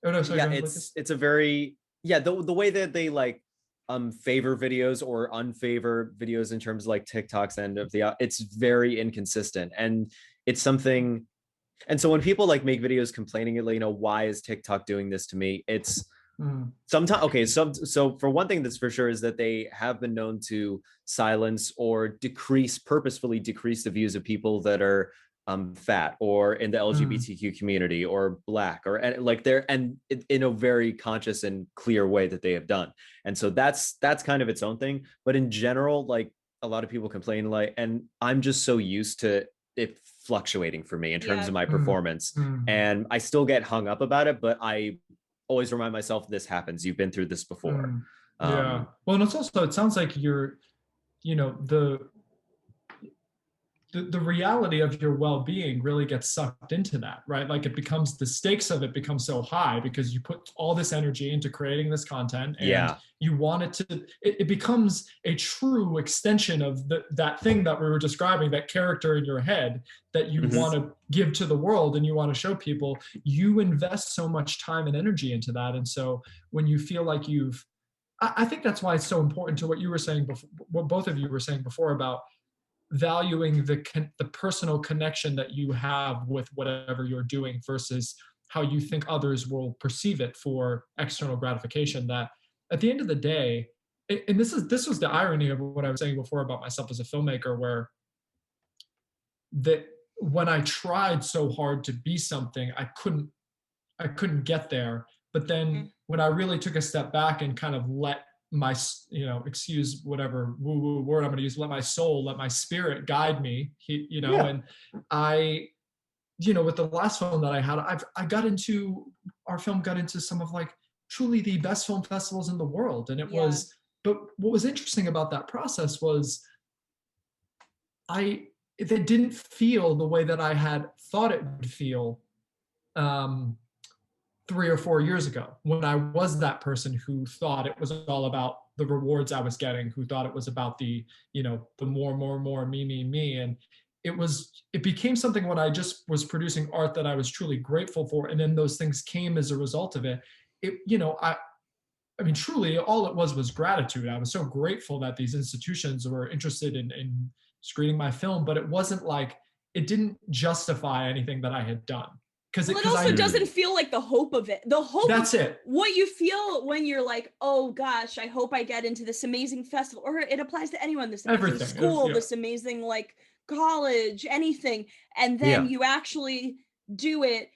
B: Oh no, sorry.
C: Yeah, it's a very the way that they like favor videos or unfavor videos in terms of like TikTok's end of it's very inconsistent, and it's something. And so when people like make videos complaining, you know, why is TikTok doing this to me? It's sometimes so for one thing that's for sure is that they have been known to silence or purposefully decrease the views of people that are fat or in the LGBTQ community or Black or like in a very conscious and clear way that they have done. And so that's kind of its own thing. But in general, like a lot of people complain, like, and I'm just so used to it fluctuating for me in terms of my performance, and I still get hung up about it, but I always remind myself, this happens, you've been through this before.
B: Well, and it's also, it sounds like you're, you know, the reality of your well-being really gets sucked into that, right? Like it becomes, the stakes of it become so high because you put all this energy into creating this content, and you want it to, it becomes a true extension of that thing that we were describing, that character in your head that you want to give to the world and you want to show people. You invest so much time and energy into that. And so when you feel like I think that's why it's so important to what you were saying before, what both of you were saying before about valuing the personal connection that you have with whatever you're doing versus how you think others will perceive it for external gratification. That at the end of the day, and this was the irony of what I was saying before about myself as a filmmaker, where that when I tried so hard to be something, I couldn't get there. But then when I really took a step back and kind of let my, you know, excuse whatever woo word I'm going to use, let my soul, let my spirit guide me, you know, and I, you know, with the last film that I had, our film got into some of like truly the best film festivals in the world. And it was, but what was interesting about that process was it didn't feel the way that I had thought it would feel 3 or 4 years ago, when I was that person who thought it was all about the rewards I was getting, who thought it was about the, the more, me. And it became something when I just was producing art that I was truly grateful for. And then those things came as a result of it. I mean, truly, all it was gratitude. I was so grateful that these institutions were interested in screening my film, but it wasn't like, it didn't justify anything that I had done.
A: Because it also doesn't feel like the hope of it. The hope
B: that's it.
A: What you feel when you're like, oh gosh, I hope I get into this amazing festival, or it applies to anyone, this amazing school, this amazing like college, anything. And then you actually do it.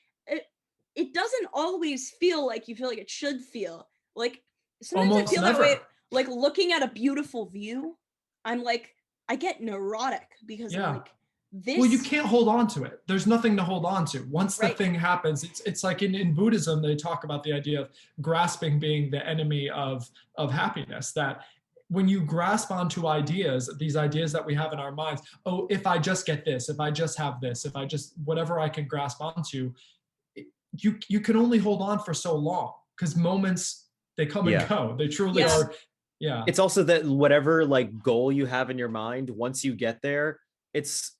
A: It doesn't always feel like you feel like it should feel. Like sometimes I feel that way, like looking at a beautiful view, I'm like, I get neurotic because I'm like,
B: well, you can't hold on to it. There's nothing to hold on to. Once the thing happens, it's like in Buddhism, they talk about the idea of grasping being the enemy of happiness. That when you grasp onto ideas, these ideas that we have in our minds, oh, if I just get this, if I just have this, if I just, whatever I can grasp onto, you can only hold on for so long, because moments, they come and go. They truly are. Yeah.
C: It's also that whatever like goal you have in your mind, once you get there, it's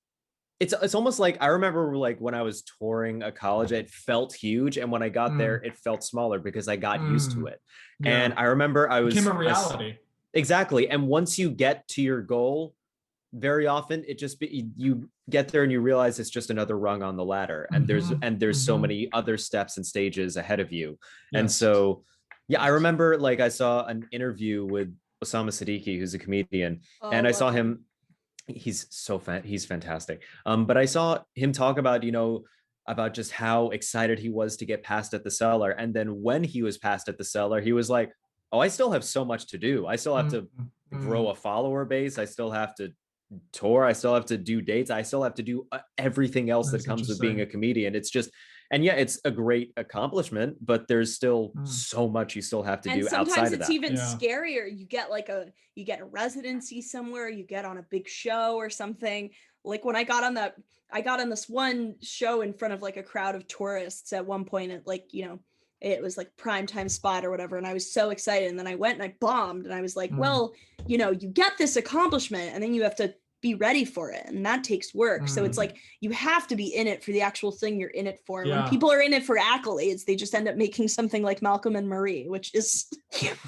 C: almost like, I remember like when I was touring a college, it felt huge. And when I got there, it felt smaller because I got used to it. Yeah. And I remember it became a reality. Exactly. And once you get to your goal, very often you get there and you realize it's just another rung on the ladder. And there's so many other steps and stages ahead of you. Yes. And so, I remember like I saw an interview with Osama Siddiqui, who's a comedian, and I saw him. He's fantastic. But I saw him talk about, about just how excited he was to get passed at the cellar. And then when he was passed at the cellar, he was like, oh, I still have so much to do. I still have to grow a follower base. I still have to tour. I still have to do dates. I still have to do everything else that comes with being a comedian. It's just, and it's a great accomplishment, but there's still so much you still have to do outside of that.
A: Sometimes it's even scarier. You get a residency somewhere, you get on a big show or something. Like when I got on this one show in front of like a crowd of tourists at one point at like, it was like primetime spot or whatever. And I was so excited. And then I went and I bombed and I was like, well, you get this accomplishment and then you have to be ready for it. And that takes work. So it's like, you have to be in it for the actual thing you're in it for. When people are in it for accolades, they just end up making something like Malcolm and Marie, which is.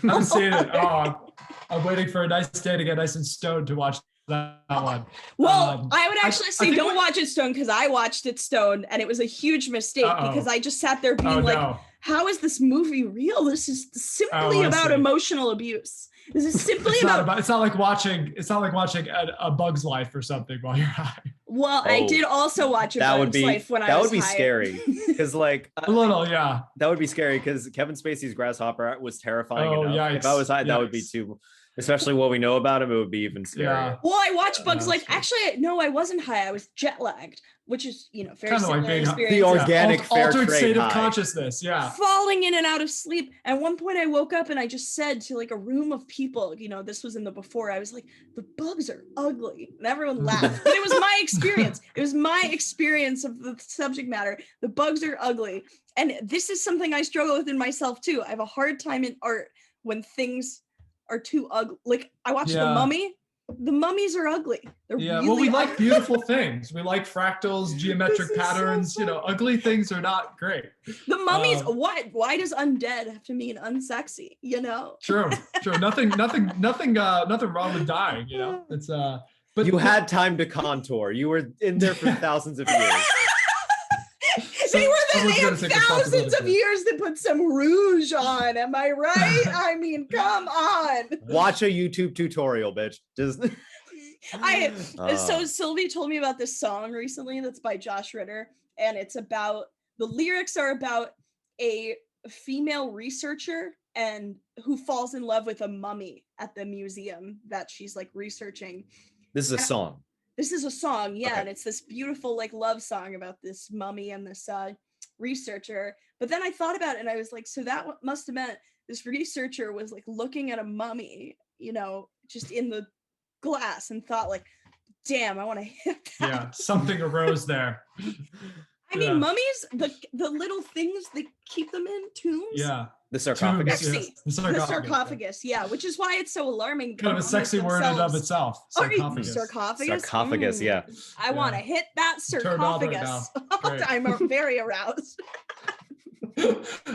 B: I'm seeing it. Oh, I'm waiting for a nice day to get nice and stoned to watch that one.
A: Well, I would actually say don't watch it stoned, because I watched it stoned and it was a huge mistake because I just sat there being how is this movie real? This is simply about emotional abuse. This is simply
B: it's not like watching a Bug's Life or something while you're high.
A: Well, I did also watch a Bug's Life when I was high.
C: That would be scary because like
B: a little,
C: that would be scary because Kevin Spacey's Grasshopper was terrifying enough. Yikes. If I was high, that would be too. Especially what we know about him, it would be even scarier.
A: Yeah. Well, I watched Bugs Life. Actually, no, I wasn't high. I was jet lagged, which is, very kind similar like experience.
C: The organic
B: altered state of consciousness. Yeah.
A: Falling in and out of sleep. At one point I woke up and I just said to like a room of people, this was in the before, I was like, the bugs are ugly. And everyone laughed. But it was my experience. It was my experience of the subject matter. The bugs are ugly. And this is something I struggle with in myself too. I have a hard time in art when things are too ugly. Like I watched The Mummy. The mummies are ugly. They're really
B: well, we like beautiful things. We like fractals, geometric patterns. So ugly things are not great.
A: The mummies. Why does undead have to mean unsexy?
B: True. Nothing wrong with dying. It's
C: but you had time to contour. You were in there for thousands of years.
A: They have thousands of years to put some rouge on. Am I right? I mean, come on.
C: Watch a YouTube tutorial, bitch. Just.
A: So Sylvie told me about this song recently that's by Josh Ritter, and the lyrics are about a female researcher and who falls in love with a mummy at the museum that she's like researching.
C: This is a song.
A: This is a song, okay. And it's this beautiful like love song about this mummy and this researcher. But then I thought about it and I was like, so that must have meant this researcher was like looking at a mummy, just in the glass and thought like, damn, I want to hit that.
B: Yeah, something arose there.
A: I mean, mummies, the little things that keep them in tombs.
B: Yeah.
C: The sarcophagus.
B: Yes. The
A: sarcophagus, yeah, which is why it's so alarming.
B: Kind of a sexy word in of itself. Sarcophagus.
A: Sarcophagus.
C: Yeah.
A: I want to hit that sarcophagus. I'm very aroused.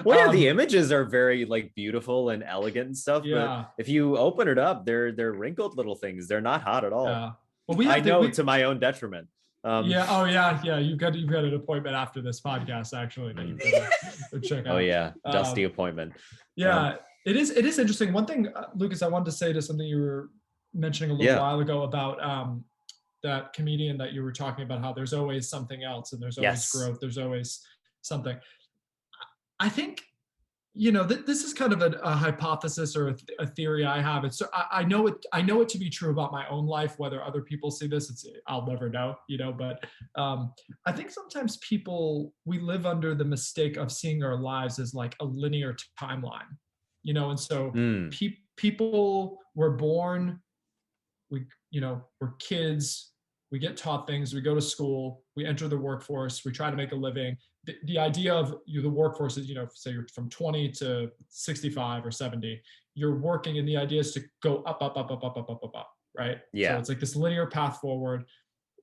C: Well, yeah, the images are very like beautiful and elegant and stuff. But if you open it up, they're wrinkled little things. They're not hot at all.
B: Yeah. Well,
C: to my own detriment.
B: Yeah. You've got an appointment after this podcast, actually, that you can check out.
C: Oh yeah, dusty appointment.
B: Yeah, it is interesting. One thing, Lukas, I wanted to say to something you were mentioning a little while ago about that comedian that you were talking about, how there's always something else and there's always growth. There's always something. I think, this is kind of a hypothesis or a theory I have. I know it to be true about my own life. Whether other people see this, I'll never know, But I think sometimes we live under the mistake of seeing our lives as like a linear timeline, and so people were born, we're kids, we get taught things, we go to school, we enter the workforce, we try to make a living. The idea of the workforce is, say you're from 20 to 65 or 70, you're working, and the idea is to go up, right?
C: Yeah.
B: So it's like this linear path forward.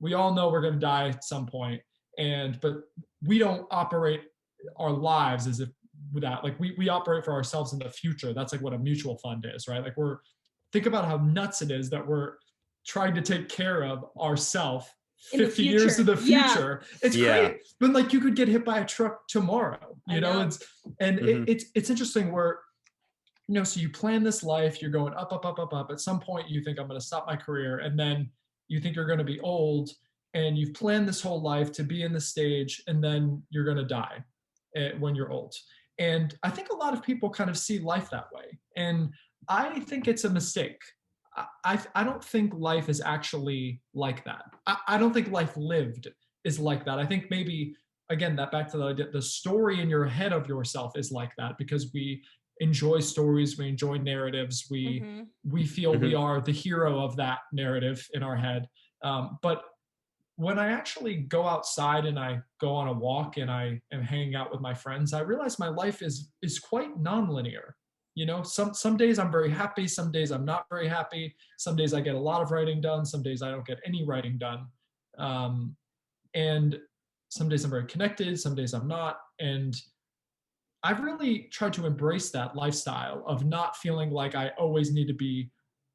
B: We all know we're going to die at some point, but we don't operate our lives as if without, like we operate for ourselves in the future. That's like what a mutual fund is, right? Like think about how nuts it is that we're trying to take care of ourselves 50 years in the future. It's great, but like you could get hit by a truck tomorrow, it's interesting where, so you plan this life, you're going up. At some point you think, I'm going to stop my career. And then you think you're going to be old, and you've planned this whole life to be in the stage, and then you're going to die when you're old. And I think a lot of people kind of see life that way. And I think it's a mistake. I don't think life is actually like that. I don't think life lived is like that. I think maybe, again, that back to the idea, the story in your head of yourself is like that because we enjoy stories, we enjoy narratives, we feel we are the hero of that narrative in our head. But when I actually go outside and I go on a walk and I am hanging out with my friends, I realize my life is quite nonlinear. Some days I'm very happy, some days I'm not very happy, some days I get a lot of writing done, some days I don't get any writing done. And some days I'm very connected, some days I'm not. And I've really tried to embrace that lifestyle of not feeling like I always need to be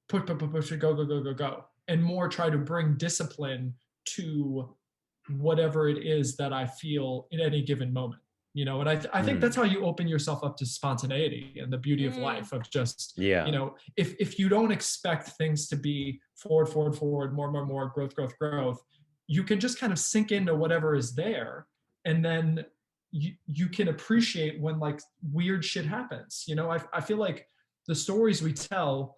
B: push, go, and more try to bring discipline to whatever it is that I feel in any given moment. And I think that's how you open yourself up to spontaneity and the beauty of life, of just, if you don't expect things to be forward, more, growth, you can just kind of sink into whatever is there. And then you can appreciate when like weird shit happens. I feel like the stories we tell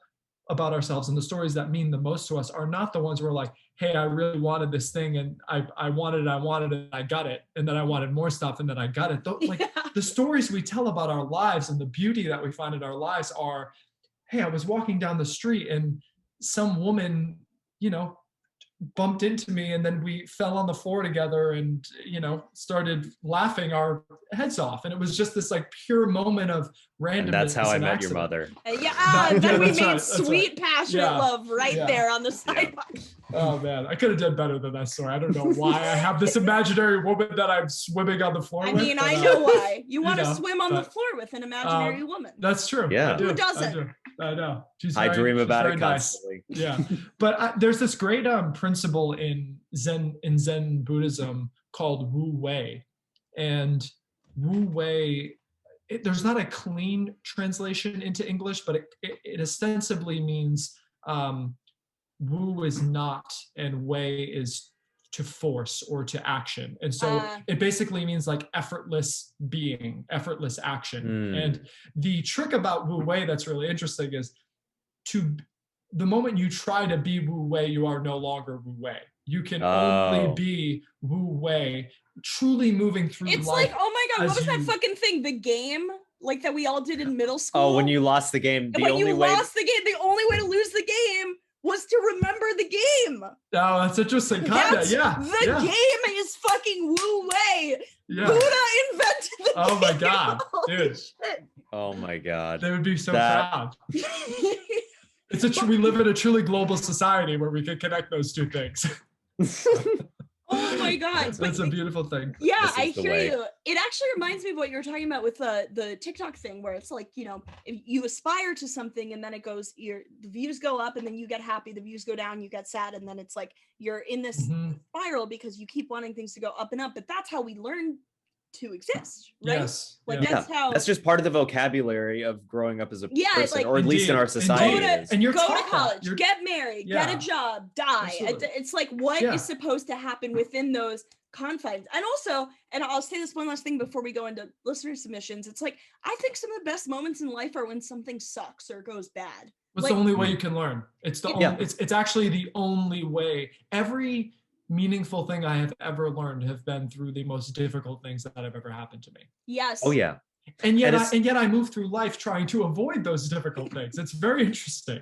B: about ourselves and the stories that mean the most to us are not the ones where like, hey, I really wanted this thing and I wanted it and I got it, and then I wanted more stuff and then I got it. The stories we tell about our lives and the beauty that we find in our lives are, hey, I was walking down the street and some woman, bumped into me, and then we fell on the floor together and started laughing our heads off, and it was just this like pure moment of randomness.
C: And that's how I met your mother.
A: Then we made sweet passionate love there on the sidewalk.
B: Oh man, I could have done better than that story. I don't know why I have this imaginary woman that I'm swimming on the floor with.
A: I know why. You want to swim on the floor with an imaginary woman.
B: That's true.
C: Yeah.
A: Who doesn't?
B: I know.
C: I dream about it
B: nice.
C: constantly.
B: Yeah. But there's this great principle in Zen Buddhism called Wu Wei. And Wu Wei, there's not a clean translation into English, but it ostensibly means Wu is not and Wei is to force or to action. And so it basically means like effortless being, effortless action. And the trick about Wu Wei that's really interesting is the moment you try to be Wu Wei, you are no longer Wu Wei. You can only be Wu Wei, truly moving through life.
A: It's like, oh my God, what was that fucking thing? The game? Like that we all did in middle school?
C: Oh, when you lost the game.
A: The only way to lose the game was to remember the game.
B: that's interesting. Kinda, yeah.
A: The game is fucking Wu Wei.
B: Yeah.
A: Buddha invented the
B: Oh my
A: game.
B: God,
A: Holy
B: dude.
A: shit.
C: Oh my God.
B: They would be so proud. We live in a truly global society where we can connect those two things.
A: Oh my God.
B: That's a beautiful thing.
A: Yeah, I hear
C: way.
A: you. It actually reminds me of what you were talking about with the TikTok thing, where it's like, you know, if you aspire to something and then it goes, the views go up and then you get happy, the views go down, you get sad, and then it's like you're in this spiral because you keep wanting things to go up and up. But that's how we learn to exist, right?
B: Yes.
A: Like that's
C: just part of the vocabulary of growing up as a person,
A: like,
C: or at least in our society.
A: And go to college, get married, get a job, die.
B: Absolutely.
A: It's like what is supposed to happen within those confines. And also, and I'll say this one last thing before we go into listener submissions, it's like I think some of the best moments in life are when something sucks or goes bad.
B: It's the only way you can learn. It's the only, it's actually the only way. Every meaningful thing I have ever learned have been through the most difficult things that have ever happened to me.
A: Yes.
C: Oh yeah.
B: And yet I move through life trying to avoid those difficult things. It's very interesting.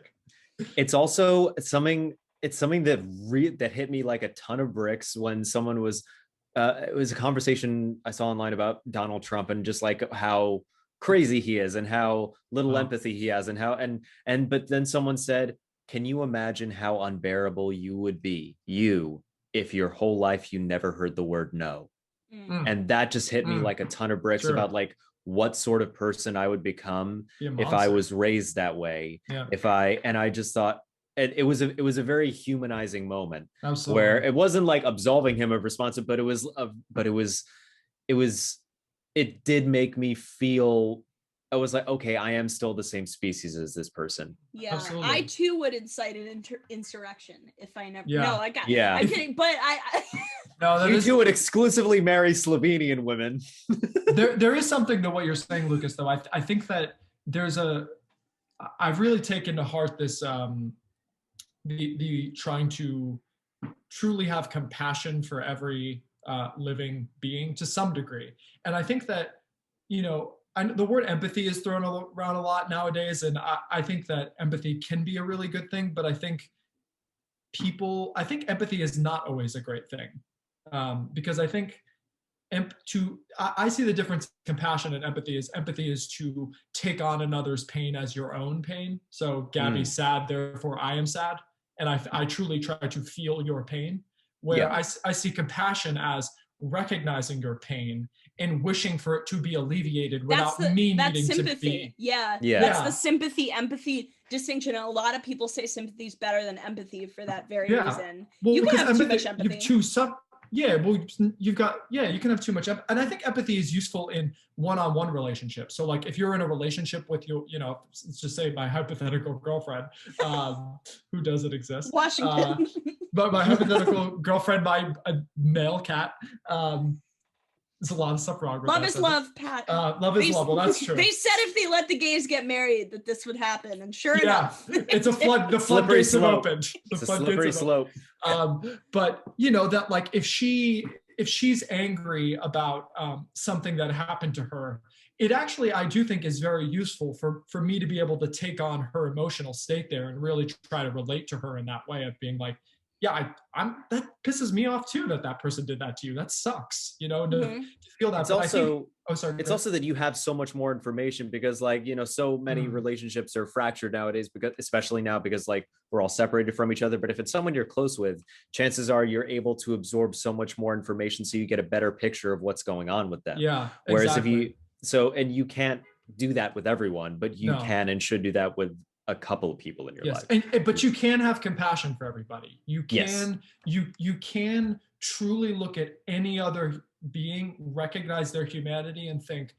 C: It's also something that hit me like a ton of bricks when someone was it was a conversation I saw online about Donald Trump and just like how crazy he is and how little empathy he has and but then someone said, can you imagine how unbearable you would be, if your whole life you never heard the word no? And that just hit me like a ton of bricks about like what sort of person I would become if I was raised that way. I just thought it was a very humanizing moment. Absolutely. Where it wasn't like absolving him of responsibility, it did make me feel, I was like, okay, I am still the same species as this person.
A: Yeah,
B: absolutely.
A: I too would incite an insurrection if I never.
B: Yeah.
A: No, I got. Yeah, I'm kidding, but I
C: no, you two would exclusively marry Slovenian women.
B: there is something to what you're saying, Lukas. Though I think that I've really taken to heart this the trying to truly have compassion for every living being to some degree, and I think that the word empathy is thrown around a lot nowadays, and I think that empathy can be a really good thing, but I think empathy is not always a great thing, because I think I see the difference. Compassion and empathy is to take on another's pain as your own pain. So Gabby's sad, therefore I am sad, and I truly try to feel your pain. Where I see compassion as recognizing your pain and wishing for it to be alleviated without me needing
A: sympathy.
B: To be.
A: Yeah. That's the sympathy empathy distinction. And a lot of people say sympathy is better than empathy for that very reason.
B: Well,
A: you can have too much empathy.
B: You can have too much empathy. And I think empathy is useful in one-on-one relationships. So like if you're in a relationship with let's just say my hypothetical girlfriend, who doesn't exist.
A: Washington.
B: But my hypothetical girlfriend, my male cat, there's a lot of stuff wrong with
A: love is love, Pat.
B: Love is love. Well, that's true.
A: They said if they let the gays get married that this would happen, and sure enough,
B: it's a flood. The floodgates have opened.
C: It's a slippery slope.
B: But that like if she's angry about something that happened to her, it actually I do think is very useful for me to be able to take on her emotional state there and really try to relate to her in that way of being like, I'm that pisses me off too that person did that to you. That sucks, to feel that.
C: It's also that you have so much more information because so many relationships are fractured nowadays because especially now because like we're all separated from each other. But if it's someone you're close with, chances are you're able to absorb so much more information so you get a better picture of what's going on with them.
B: Yeah.
C: Whereas if you can't do that with everyone, but you can and should do that with a couple of people in your life.
B: But you can have compassion for everybody. You can you can truly look at any other being, recognize their humanity and think,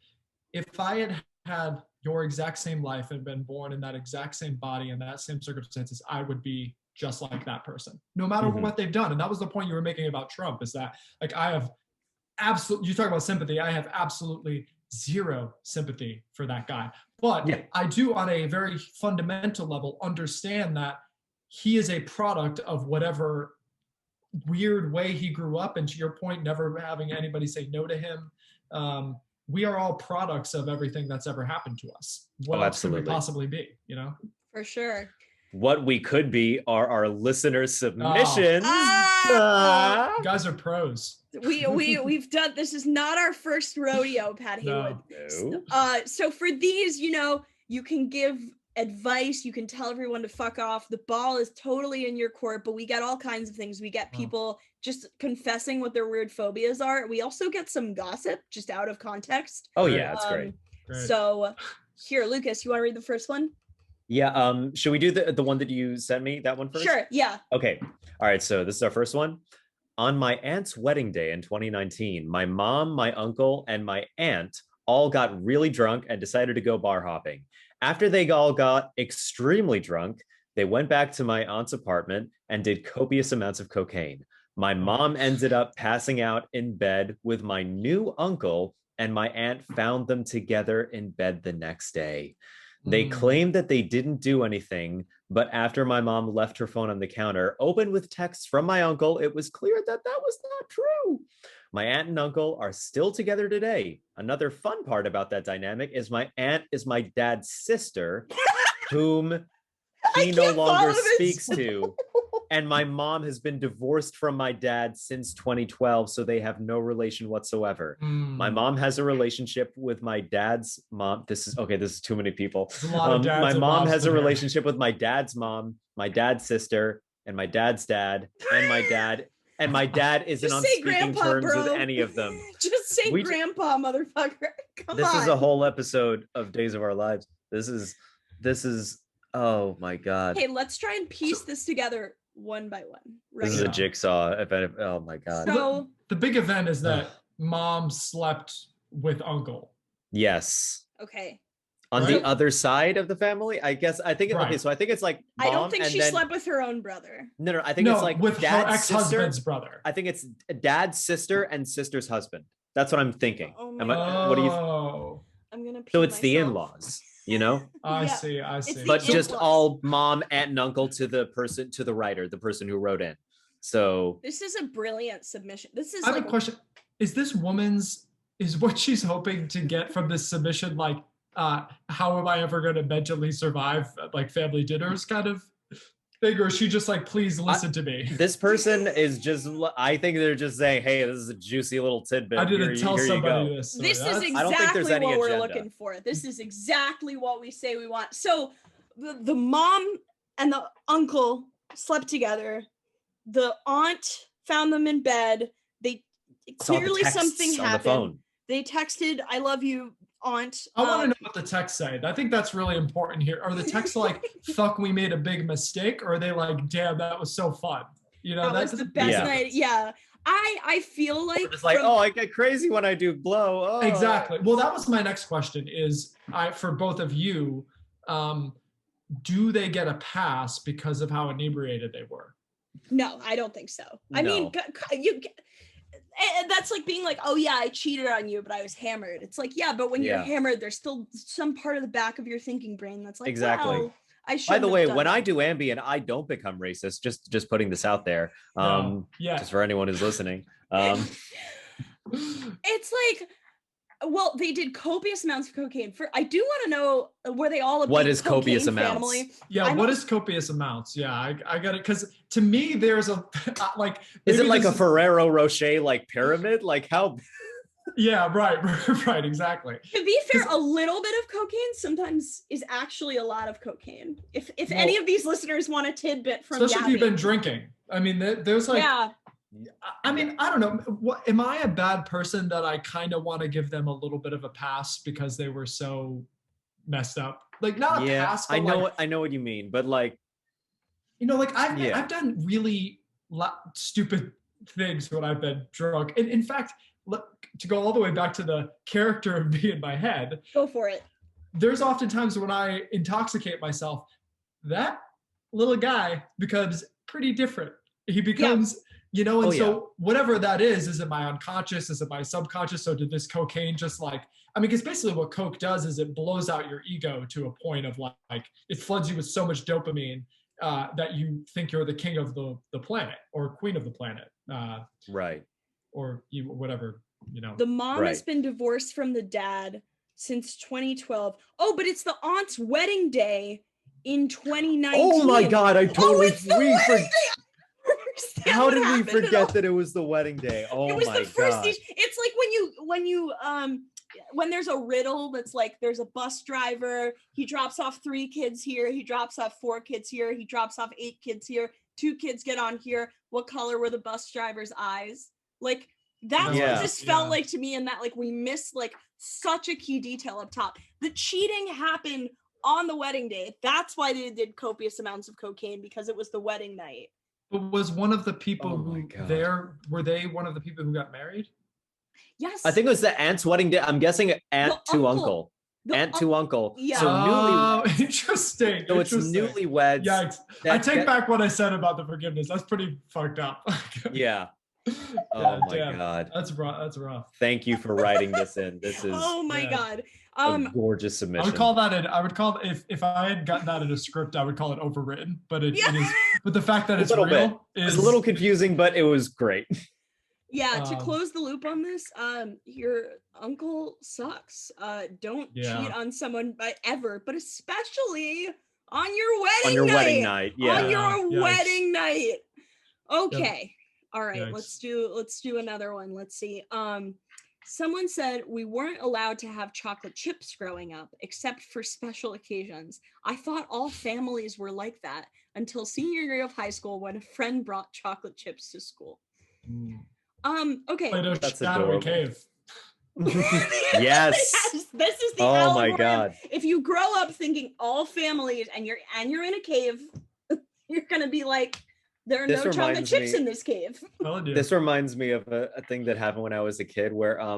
B: if I had your exact same life and been born in that exact same body and that same circumstances, I would be just like that person, no matter what they've done. And that was the point you were making about Trump, is that like you talk about sympathy, I have absolutely zero sympathy for that guy. But I do, on a very fundamental level, understand that he is a product of whatever weird way he grew up. And to your point, never having anybody say no to him. We are all products of everything that's ever happened to us. What else could we possibly be,
A: For sure.
C: What we could be are our listener submissions.
B: You guys are pros.
A: We've done, this is not our first rodeo, Pat Heywood.
C: No.
A: So for these, you can give advice, you can tell everyone to fuck off. The ball is totally in your court, but we get all kinds of things. We get people just confessing what their weird phobias are. We also get some gossip just out of context.
C: Oh yeah, that's great.
A: So here, Lukas, you want to read the first one?
C: Yeah, should we do the one that you sent me, that one first?
A: Sure, yeah.
C: Okay, all right, so this is our first one. On my aunt's wedding day in 2019, my mom, my uncle, and my aunt all got really drunk and decided to go bar hopping. After they all got extremely drunk, they went back to my aunt's apartment and did copious amounts of cocaine. My mom ended up passing out in bed with my new uncle, and my aunt found them together in bed the next day. They claimed that they didn't do anything, but after my mom left her phone on the counter, open with texts from my uncle, it was clear that that was not true. My aunt and uncle are still together today. Another fun part about that dynamic is my aunt is my dad's sister, whom he no longer speaks to. And my mom has been divorced from my dad since 2012, so they have no relation whatsoever. My mom has a relationship with my dad's mom. This is too many people. My mom has a relationship with my dad's mom, my dad's sister, and my dad's dad, and my dad. And my dad isn't on speaking terms with any of them.
A: Just say grandpa, motherfucker. Come on.
C: This is a whole episode of Days of Our Lives. This is, oh my God.
A: Hey, let's try and piece this together one by one. Right?
C: This is a jigsaw. Oh my God.
A: So
B: the big event is that mom slept with uncle.
C: Yes.
A: Okay.
C: On the other side of the family, I guess. Okay, so I think it's like mom,
A: I don't think she slept with her own brother.
C: No, I think it's like
B: with
C: dad's
B: her ex-husband's brother.
C: I think it's dad's sister and sister's husband. That's what I'm thinking.
A: What do you? I'm gonna.
C: So it's the in-laws,
B: I see.
C: But just all mom, aunt, and uncle to the writer, the person who wrote in. So
A: this is a brilliant submission.
B: I have a question. Is this woman's? Is what she's hoping to get from this submission like? How am I ever going to mentally survive like family dinners kind of thing, or is she just like, please listen to me?
C: This person is just, I think they're just saying, hey, this is a juicy little tidbit.
B: I didn't tell somebody this.
A: So this is exactly what we're looking for. This is exactly what we say we want. So the mom and the uncle slept together. The aunt found them in bed. They clearly something happened. They texted, "I love you, aunt."
B: I want to know what the texts say. I think that's really important here. Are the texts like, fuck, we made a big mistake? Or are they like, damn, that was so fun?
A: That was the best night. Yeah. I feel like
C: it's like, oh, I get crazy when I do blow. Oh.
B: Exactly. Well, that was my next question is for both of you, do they get a pass because of how inebriated they were?
A: No, I don't think so.
C: No.
A: I mean, that's like being like, oh yeah, I cheated on you, but I was hammered. It's like, yeah, but when you're hammered, there's still some part of the back of your thinking brain that's like,
C: exactly.
A: Well, I should.
C: By the way, when I do Ambien, I don't become racist. Just putting this out there. Just for anyone who's listening.
A: It's like, well, they did copious amounts of cocaine. I do want to know, were they all a
C: what
A: big
C: is copious amounts?
A: Family?
B: Yeah, what is copious amounts? Yeah, I got it. Because to me, there's a like.
C: Is it like a Ferrero Rocher like pyramid? Like how?
B: Yeah, right, exactly.
A: To be fair, a little bit of cocaine sometimes is actually a lot of cocaine. If any of these listeners want a tidbit from
B: especially
A: Gabby,
B: if you've been drinking. I mean, there's like. Yeah. I mean, I don't know. Am I a bad person that I kind of want to give them a little bit of a pass because they were so messed up? Like not a pass. But
C: I know what you mean, but like,
B: like I've done really stupid things when I've been drunk. And in fact, to go all the way back to the character of me in my head.
A: Go for it.
B: There's oftentimes when I intoxicate myself, that little guy becomes pretty different. He becomes. So whatever that is it my unconscious? Is it my subconscious? So did this cocaine just like, I mean, because basically what Coke does is it blows out your ego to a point of like, it floods you with so much dopamine that you think you're the king of the planet or queen of the planet.
C: Right.
B: Or whatever,
A: The mom has been divorced from the dad since 2012. Oh, but it's the aunt's wedding day in 2019.
C: Oh my God, I totally,
A: it's the wedding day!
C: How did we forget that it was the wedding day? Oh
A: it was
C: my
A: the first
C: God.
A: stage. It's like when there's a riddle that's like, there's a bus driver, he drops off 3 kids here, he drops off 4 kids here, he drops off 8 kids here, 2 kids get on here, what color were the bus driver's eyes? Like, that's what this felt like to me, and that like we missed like such a key detail up top. The cheating happened on the wedding day. That's why they did copious amounts of cocaine, because it was the wedding night.
B: But was one of the people were they one of the people who got married?
A: Yes.
C: I think it was the aunt's wedding day. I'm guessing aunt to uncle. Aunt to uncle.
A: Yeah.
C: So newly.
B: Interesting.
C: So it's newlyweds.
B: Yeah, I take back what I said about the forgiveness. That's pretty fucked up.
C: Yeah. Oh my God.
B: That's rough. That's rough.
C: Thank you for writing this in. This is
A: oh my God.
C: a gorgeous submission.
B: I would call that if I had gotten that in a script, I would call it overwritten. But it is. But the fact that it's real is
C: a little confusing, but it was great.
A: Yeah, to close the loop on this, your uncle sucks. Don't cheat on someone ever, but especially on your wedding night.
C: On your wedding night, yeah.
A: On your wedding night. Okay.
B: Yep.
A: All right, let's do another one. Let's see. Someone said we weren't allowed to have chocolate chips growing up, except for special occasions. I thought all families were like that until senior year of high school, when a friend brought chocolate chips to school. Okay.
B: That's adorable. Cave.
C: Yes.
A: This is the
C: allegory. My God.
A: If you grow up thinking all families and you're in a cave, you're gonna be like, there are no chocolate chips in this cave.
C: This reminds me of a thing that happened when I was a kid, where I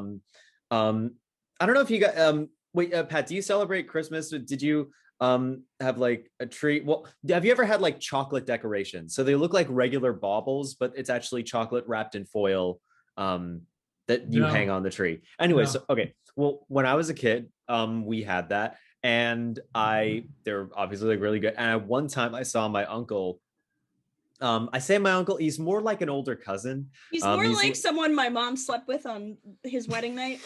C: don't know if you got wait, Pat, do you celebrate Christmas? Did you have like a tree? Well, have you ever had like chocolate decorations? So they look like regular baubles, but it's actually chocolate wrapped in foil that you hang on the tree. Anyway, so okay. Well, when I was a kid, we had that, and they're obviously like really good. And at one time I saw my uncle. I say my uncle, he's more like an older cousin.
A: He's more like someone my mom slept with on his wedding night.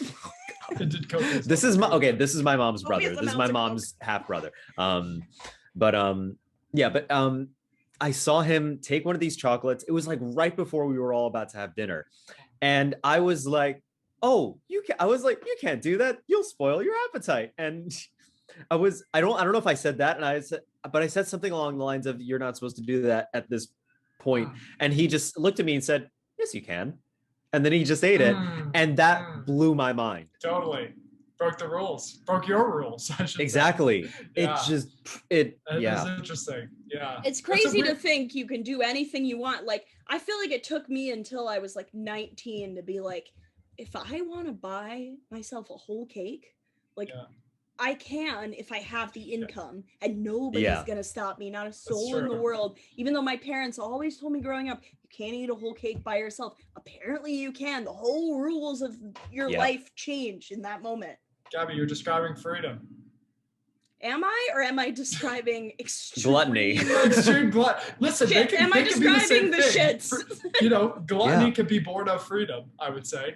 C: This is my mom's brother. This is my mom's half brother. But I saw him take one of these chocolates. It was like right before we were all about to have dinner. And I was like, oh, you can't do that. You'll spoil your appetite. And I don't know if I said that, but I said something along the lines of, you're not supposed to do that at this point. And he just looked at me and said, yes, you can. And then he just ate it. And that blew my mind.
B: Totally. Broke the rules. Broke your rules, I should
C: exactly.
B: say.
C: It
B: is interesting. Yeah.
A: It's crazy to think you can do anything you want. Like, I feel like it took me until I was like 19 to be like, if I want to buy myself a whole cake, like I can if I have the income, and nobody's gonna stop me, not a soul in the world. Even though my parents always told me growing up, you can't eat a whole cake by yourself. Apparently you can. The whole rules of your life change in that moment.
B: Gabby, you're describing freedom.
A: Am I, or am I describing extreme
C: gluttony?
B: Extreme gluttony. Listen,
A: am I describing the shits?
B: You know, gluttony can be born of freedom, I would say.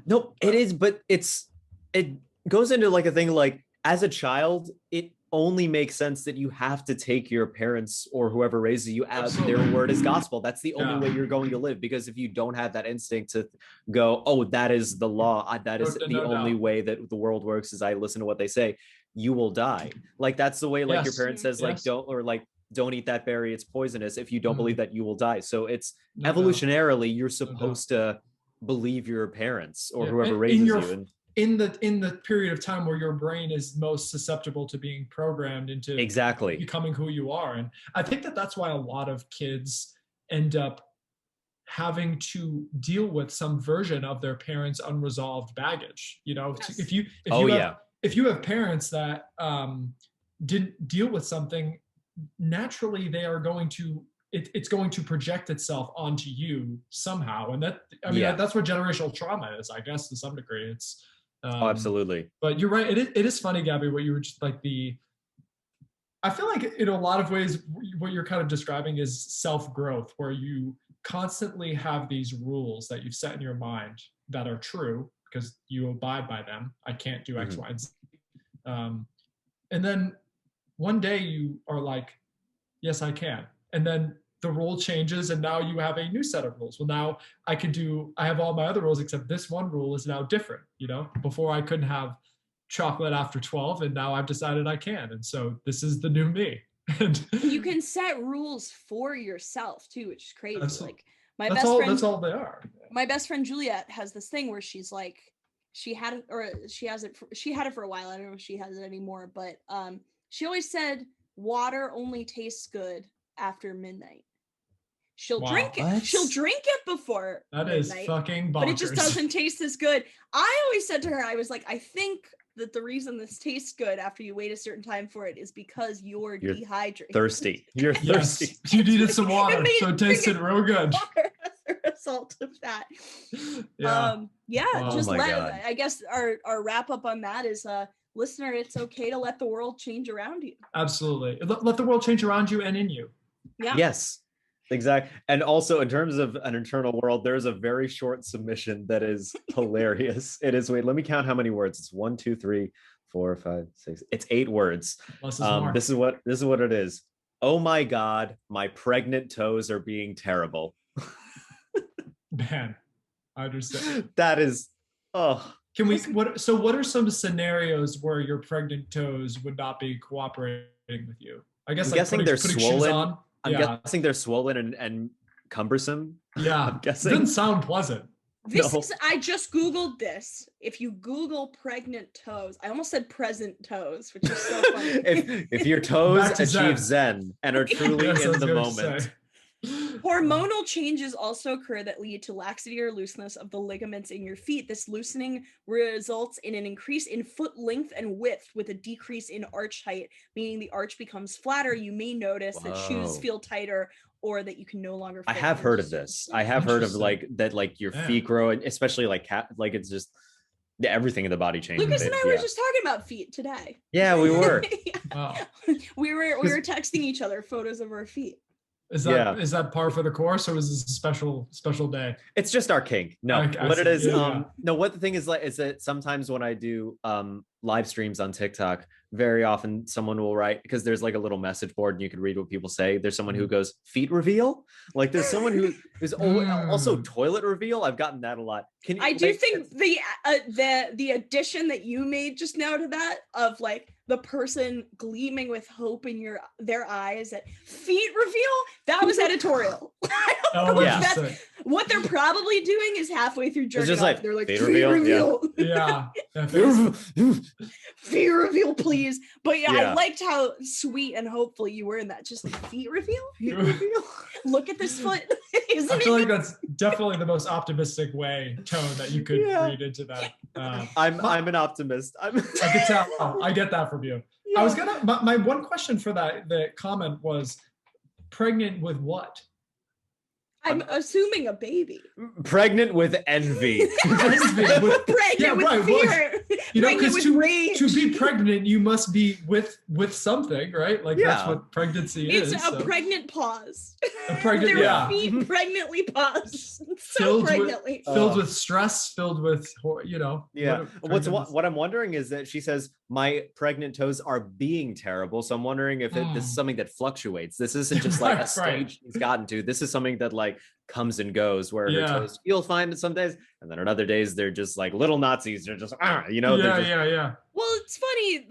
C: No, it is, but it goes into like a thing like, as a child, it only makes sense that you have to take your parents or whoever raises you as their word as gospel. That's the only way you're going to live, because if you don't have that instinct to go, oh, that is the law, that is the only way that the world works, is I listen to what they say, you will die. Like, that's the way, like your parent says, like, don't eat that berry, it's poisonous. If you don't believe that, you will die. So it's evolutionarily, you're supposed to believe your parents or whoever raises you.
B: In the period of time where your brain is most susceptible to being programmed into becoming who you are. And I think that's why a lot of kids end up having to deal with some version of their parents' unresolved baggage. You know, if you have parents that didn't deal with something, naturally they are going to it's going to project itself onto you somehow. And that's what generational trauma is, I guess, to some degree. It's
C: absolutely.
B: But you're right. It is funny, Gabby, what you were just like I feel like in a lot of ways, what you're kind of describing is self-growth, where you constantly have these rules that you've set in your mind that are true because you abide by them. I can't do X, Y, and Z. And then one day you are like, yes, I can. And then the rule changes and now you have a new set of rules. Well, now I have all my other rules except this one rule is now different. Before I couldn't have chocolate after 12 and now I've decided I can. And so this is the new me. And
A: you can set rules for yourself too, which is crazy. Like
B: that's all they are.
A: My best friend Juliet has this thing where she's like, she had it for a while. I don't know if she has it anymore, but she always said water only tastes good after midnight. She'll drink it.
C: What?
A: She'll drink it before
B: that
A: midnight,
B: is fucking bonkers.
A: But it just doesn't taste as good. I always said to her, I was like, I think that the reason this tastes good after you wait a certain time for it is because you're dehydrated.
C: Thirsty. You're thirsty.
B: Yes, you needed some water, so it tasted real good.
A: As a result of that.
B: Yeah.
A: God. I guess our wrap up on that is listener, it's okay to let the world change around you.
B: Absolutely. Let the world change around you and in you.
A: Yeah.
C: Yes. Exactly. And also in terms of an internal world, there's a very short submission that is hilarious. It is, wait, let me count how many words. It's 1, 2, 3, 4, 5, 6. It's 8 words. This is what it is. Oh my God, my pregnant toes are being terrible.
B: Man, I understand.
C: That is,
B: what are some scenarios where your pregnant toes would not be cooperating with you? I guess
C: I'm guessing they're swollen. I'm
B: Yeah.
C: guessing they're swollen and cumbersome.
B: Yeah,
C: I'm guessing.
B: Doesn't sound pleasant.
A: I just Googled this. If you Google pregnant toes, I almost said present toes, which is so funny.
C: if your toes achieve zen and are truly in the moment.
A: Hormonal changes also occur that lead to laxity or looseness of the ligaments in your feet. This loosening results in an increase in foot length and width with a decrease in arch height, meaning the arch becomes flatter. You may notice that shoes feel tighter or that you can no longer fit.
C: I have heard of this. I have heard of your feet grow, especially it's just everything in the body changes.
A: Lucas and I were just talking about feet today.
C: Yeah, we were.
B: Wow.
A: We were texting each other photos of our feet.
B: Is that par for the course, or was this a special day?
C: It's just our kink. No, what it is, what the thing is is that sometimes when I do live streams on TikTok, very often someone will write, because there's like a little message board and you can read what people say. There's someone who goes, feet reveal? Like there's someone who's also toilet reveal. I've gotten that a lot.
A: I do think the addition that you made just now to that of like the person gleaming with hope in their eyes at feet reveal, that was editorial. I don't know if that's what they're probably doing is halfway through jerking off.
C: Like,
A: they're like,
C: feet
A: reveal.
B: Yeah.
A: Feet reveal, please. But I liked how sweet and hopeful you were in that. Just like feet reveal. Look at this foot.
B: I feel like that's definitely the most optimistic tone that you could read into that.
C: I'm an optimist.
B: I could tell. I get that from you. Yeah. I was my one question for the comment was, pregnant with what?
A: I'm assuming a baby.
C: Pregnant with envy.
A: Pregnant with fear.
B: Well, because to be pregnant, you must be with something, right? Like that's what pregnancy is.
A: It's a pregnant pause.
B: A pregnant,
A: Their feet pregnantly paused. So pregnantly.
B: Filled with stress, filled with,
C: Yeah. What I'm wondering is that she says, my pregnant toes are being terrible. So I'm wondering if this is something that fluctuates. This isn't just like a stage she's gotten to. This is something that like comes and goes, where her toes feel fine some days, and then on other days they're just like little Nazis. They're just
B: Yeah.
A: Well, it's funny,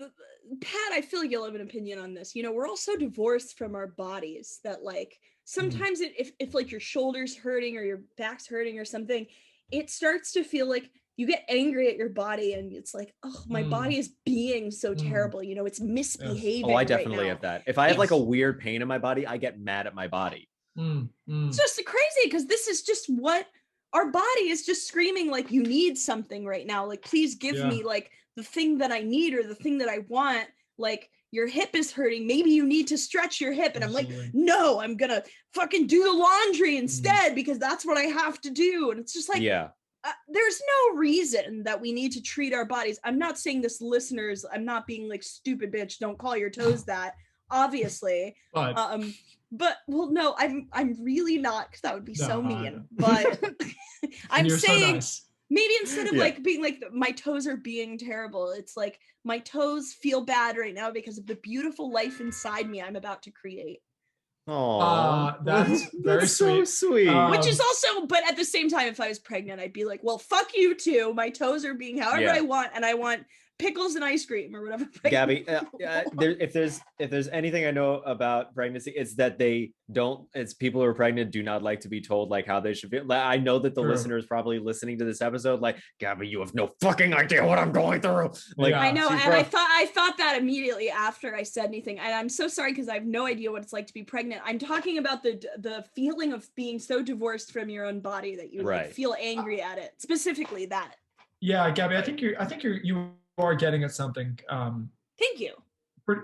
A: Pat, I feel like you'll have an opinion on this. We're all so divorced from our bodies that like sometimes if like your shoulder's hurting or your back's hurting or something, it starts to feel like you get angry at your body and it's like, oh, my body is being so terrible. It's misbehaving.
C: Oh, I definitely have that. If I have like a weird pain in my body, I get mad at my body.
A: It's just crazy because this is just what our body is just screaming, like, you need something right now. Like, please give me like the thing that I need or the thing that I want. Like, your hip is hurting. Maybe you need to stretch your hip. And I'm like, no, I'm going to fucking do the laundry instead because that's what I have to do. And it's just like, there's no reason that we need to treat our bodies. I'm not saying this, listeners, I'm not being like stupid bitch. Don't call your toes that, obviously. But well, no, I'm really not, because that would be so mean. But I'm saying, Maybe instead of like being like my toes are being terrible, it's like my toes feel bad right now because of the beautiful life inside me I'm about to create.
C: Oh,
B: that's very
C: so sweet.
A: Which is also, but at the same time, if I was pregnant, I'd be like, well, fuck you too. My toes are being however I want, and I want pickles and ice cream or whatever.
C: Gabby, if there's anything I know about pregnancy, it's that it's people who are pregnant do not like to be told like how they should feel. Like, I know that the listeners probably listening to this episode like, Gabby, you have no fucking idea what I'm going through. Like,
A: I know, and I thought that immediately after I said anything, and I'm so sorry because I have no idea what it's like to be pregnant. I'm talking about the feeling of being so divorced from your own body that you like, feel angry at it, specifically that.
B: Yeah, Gabby, I think you are getting at something.
A: Thank you.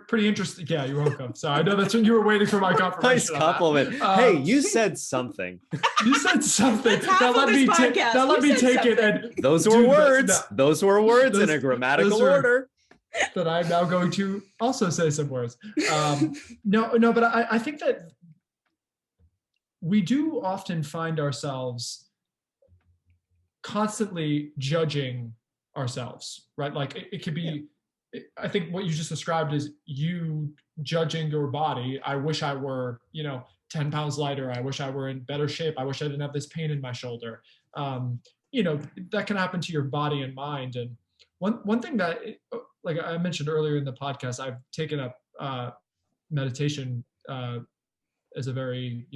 B: Pretty interesting. Yeah, you're welcome. So I know that's when you were waiting for my confirmation.
C: Nice compliment. Hey, you said something.
B: You said something. Now let me take it. And
C: those were words. Those were words in a grammatical order.
B: That I'm now going to also say some words. No, but I think that we do often find ourselves constantly judging ourselves, right? Like it could be, I think what you just described is you judging your body. I wish I were, 10 pounds lighter. I wish I were in better shape. I wish I didn't have this pain in my shoulder. That can happen to your body and mind. And one thing that, like I mentioned earlier in the podcast, I've taken up meditation as a very,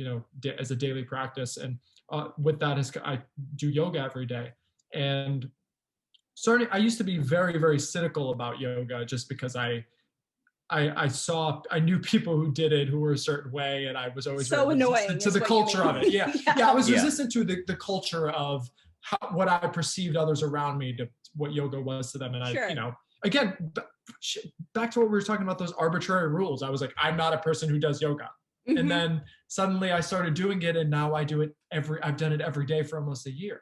B: as a daily practice. And with that, I do yoga every day. And I used to be very, very cynical about yoga just because I knew people who did it who were a certain way, and I was always
A: so annoying
B: to the culture of it. Yeah. I was resistant to the culture of what I perceived others around me to what yoga was to them. And again, back to what we were talking about, those arbitrary rules. I was like, I'm not a person who does yoga. Mm-hmm. And then suddenly I started doing it, and now I've done it every day for almost a year.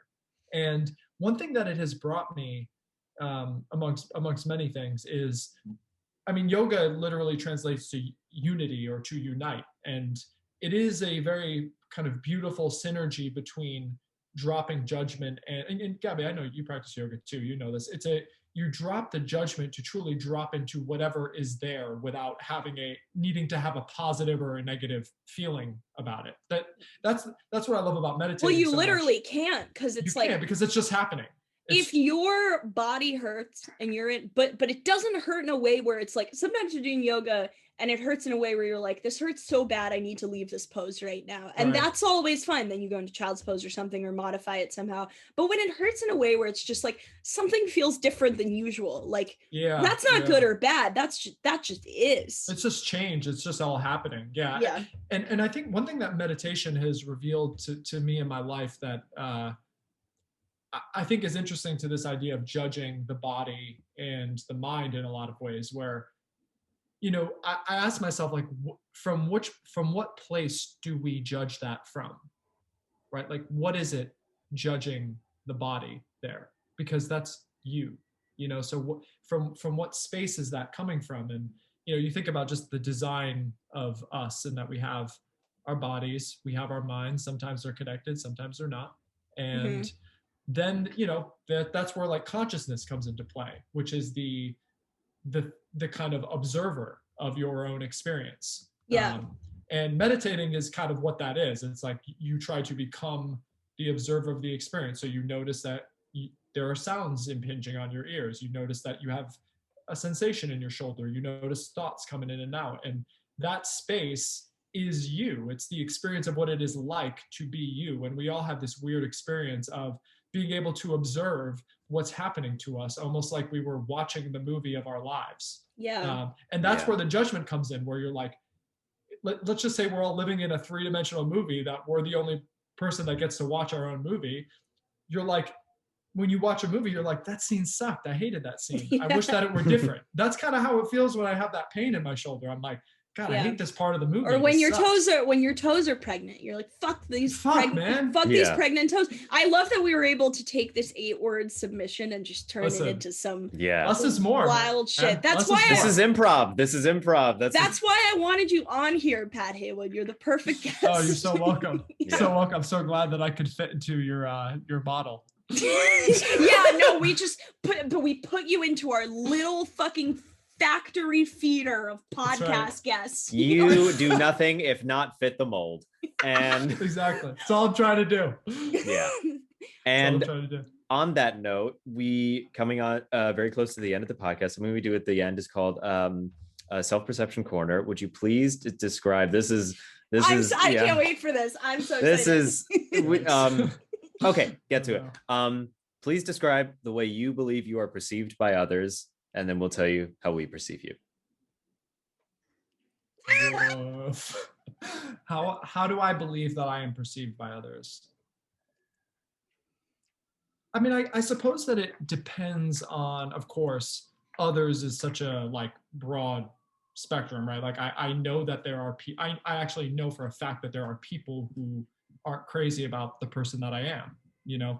B: And one thing that it has brought me amongst many things is, yoga literally translates to unity or to unite. And it is a very kind of beautiful synergy between dropping judgment and Gabby, I know you practice yoga too, you know this. You drop the judgment to truly drop into whatever is there without needing to have a positive or a negative feeling about it. That's what I love about meditating.
A: Well, you literally can't, because it's
B: because it's just happening.
A: If your body hurts and you're in, but it doesn't hurt in a way where it's like, sometimes you're doing yoga and it hurts in a way where you're like, this hurts so bad, I need to leave this pose right now. And that's always fine. Then you go into child's pose or something, or modify it somehow. But when it hurts in a way where it's just like, something feels different than usual, like, that's not good or bad. That just is. It's
B: just change. It's just all happening. Yeah. And I think one thing that meditation has revealed to me in my life that, I think is interesting to this idea of judging the body and the mind in a lot of ways, where, I ask myself, like, from what place do we judge that from, right? Like, what is it judging the body there? Because that's you, so from what space is that coming from? And, you think about just the design of us, and that we have our bodies, we have our minds, sometimes they're connected, sometimes they're not. And then that's where like consciousness comes into play, which is the kind of observer of your own experience. And meditating is kind of what that is. It's like you try to become the observer of the experience. So you notice that there are sounds impinging on your ears. You notice that you have a sensation in your shoulder. You notice thoughts coming in and out, and that space is you. It's the experience of what it is like to be you. And we all have this weird experience of being able to observe what's happening to us, almost like we were watching the movie of our lives. And that's where the judgment comes in, where you're like, let's just say we're all living in a 3-dimensional movie, that we're the only person that gets to watch our own movie. You're like, when you watch a movie, you're like, that scene sucked. I hated that scene. I wish that it were different. That's kind of how it feels when I have that pain in my shoulder. I'm like, God, I hate this part of the movie.
A: Or when your toes are pregnant, you're like, fuck these pregnant toes. I love that we were able to take this 8-word submission and just turn it into some
B: less is more
A: wild shit. That's why
C: this is improv. That's
A: why I wanted you on here, Pat Heywood. You're the perfect guest.
B: Oh, you're so welcome. So welcome. I'm so glad that I could fit into your model.
A: Yeah, no, we put you into our little fucking factory feeder of podcast guests.
C: You do nothing if not fit the mold. And
B: exactly. That's all I'm trying to do.
C: Yeah. And on that note, we coming on very close to the end of the podcast. Something we do at the end is called Self-Perception Corner. Would you please describe I
A: can't wait for this. I'm so
C: excited. Okay, get to it. Please describe the way you believe you are perceived by others, and then we'll tell you how we perceive you.
B: How do I believe that I am perceived by others? I mean, I suppose that it depends on, of course, others is such a broad spectrum, right? Like I know that there are I actually know for a fact that there are people who aren't crazy about the person that I am,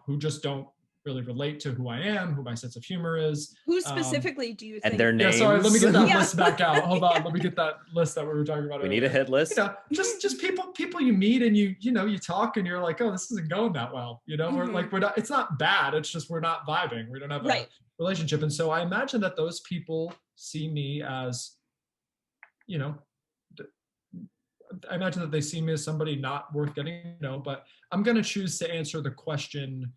B: who just don't really relate to who I am, who my sense of humor is.
A: Who specifically do you think?
C: And their names.
B: Yeah, sorry, let me get that list back out. Hold on, let me get that list that we were talking about.
C: We need a hit list.
B: Just people you meet and you talk and you're like, oh, this isn't going that well. We're not. It's not bad. It's just we're not vibing. We don't have a relationship, and so I imagine that those people see me as, I imagine that they see me as somebody not worth getting to know. But I'm going to choose to answer the question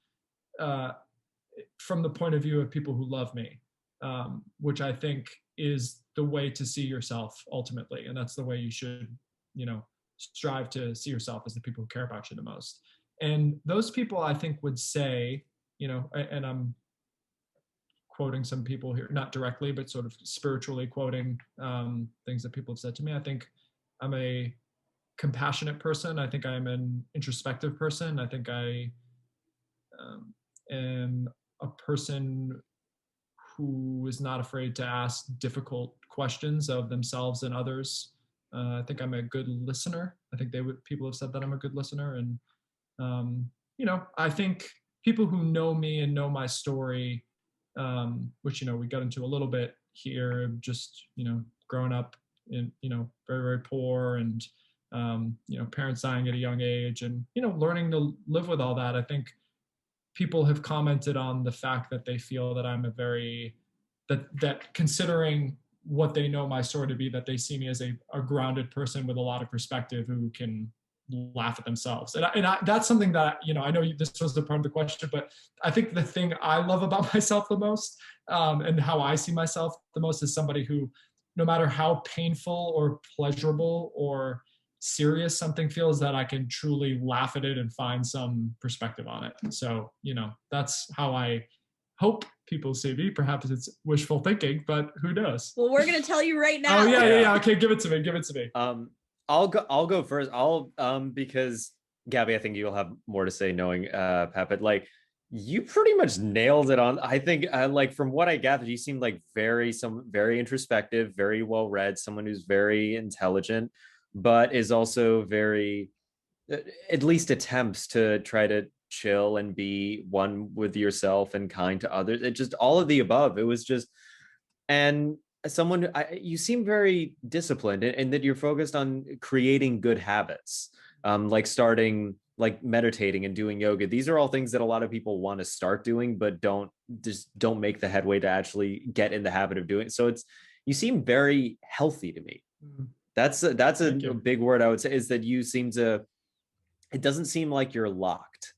B: from the point of view of people who love me, which I think is the way to see yourself ultimately. And that's the way you should, strive to see yourself, as the people who care about you the most. And those people, I think, would say, and I'm quoting some people here, not directly, but sort of spiritually quoting things that people have said to me. I think I'm a compassionate person. I think I'm an introspective person. I think I am a person who is not afraid to ask difficult questions of themselves and others. I think I'm a good listener. I think people have said that I'm a good listener. And, I think people who know me and know my story, which, we got into a little bit here, just, growing up in, very, very poor and, parents dying at a young age and, learning to live with all that. I think people have commented on the fact that they feel that I'm that considering what they know my story to be, that they see me as a grounded person with a lot of perspective who can laugh at themselves. And that's something that, I know this was the part of the question, but I think the thing I love about myself the most, and how I see myself the most, is somebody who, no matter how painful or pleasurable or serious something feels, that I can truly laugh at it and find some perspective on it. And so, that's how I hope people see me. Perhaps it's wishful thinking, but who knows?
A: Well, we're going to tell you right now.
B: Oh, yeah. Okay, give it to me.
C: I'll go first. Because Gabby, I think you'll have more to say knowing Pat, but you pretty much nailed it on. I think from what I gathered, you seem like very introspective, very well read, someone who's very intelligent, but is also very, at least attempts to try to chill and be one with yourself and kind to others. It just all of the above. It was just, and someone, you seem very disciplined, and that you're focused on creating good habits, starting meditating and doing yoga. These are all things that a lot of people want to start doing, but don't make the headway to actually get in the habit of doing. So you seem very healthy to me. Mm-hmm. That's a big word I would say, is that you seem to, it doesn't seem like you're locked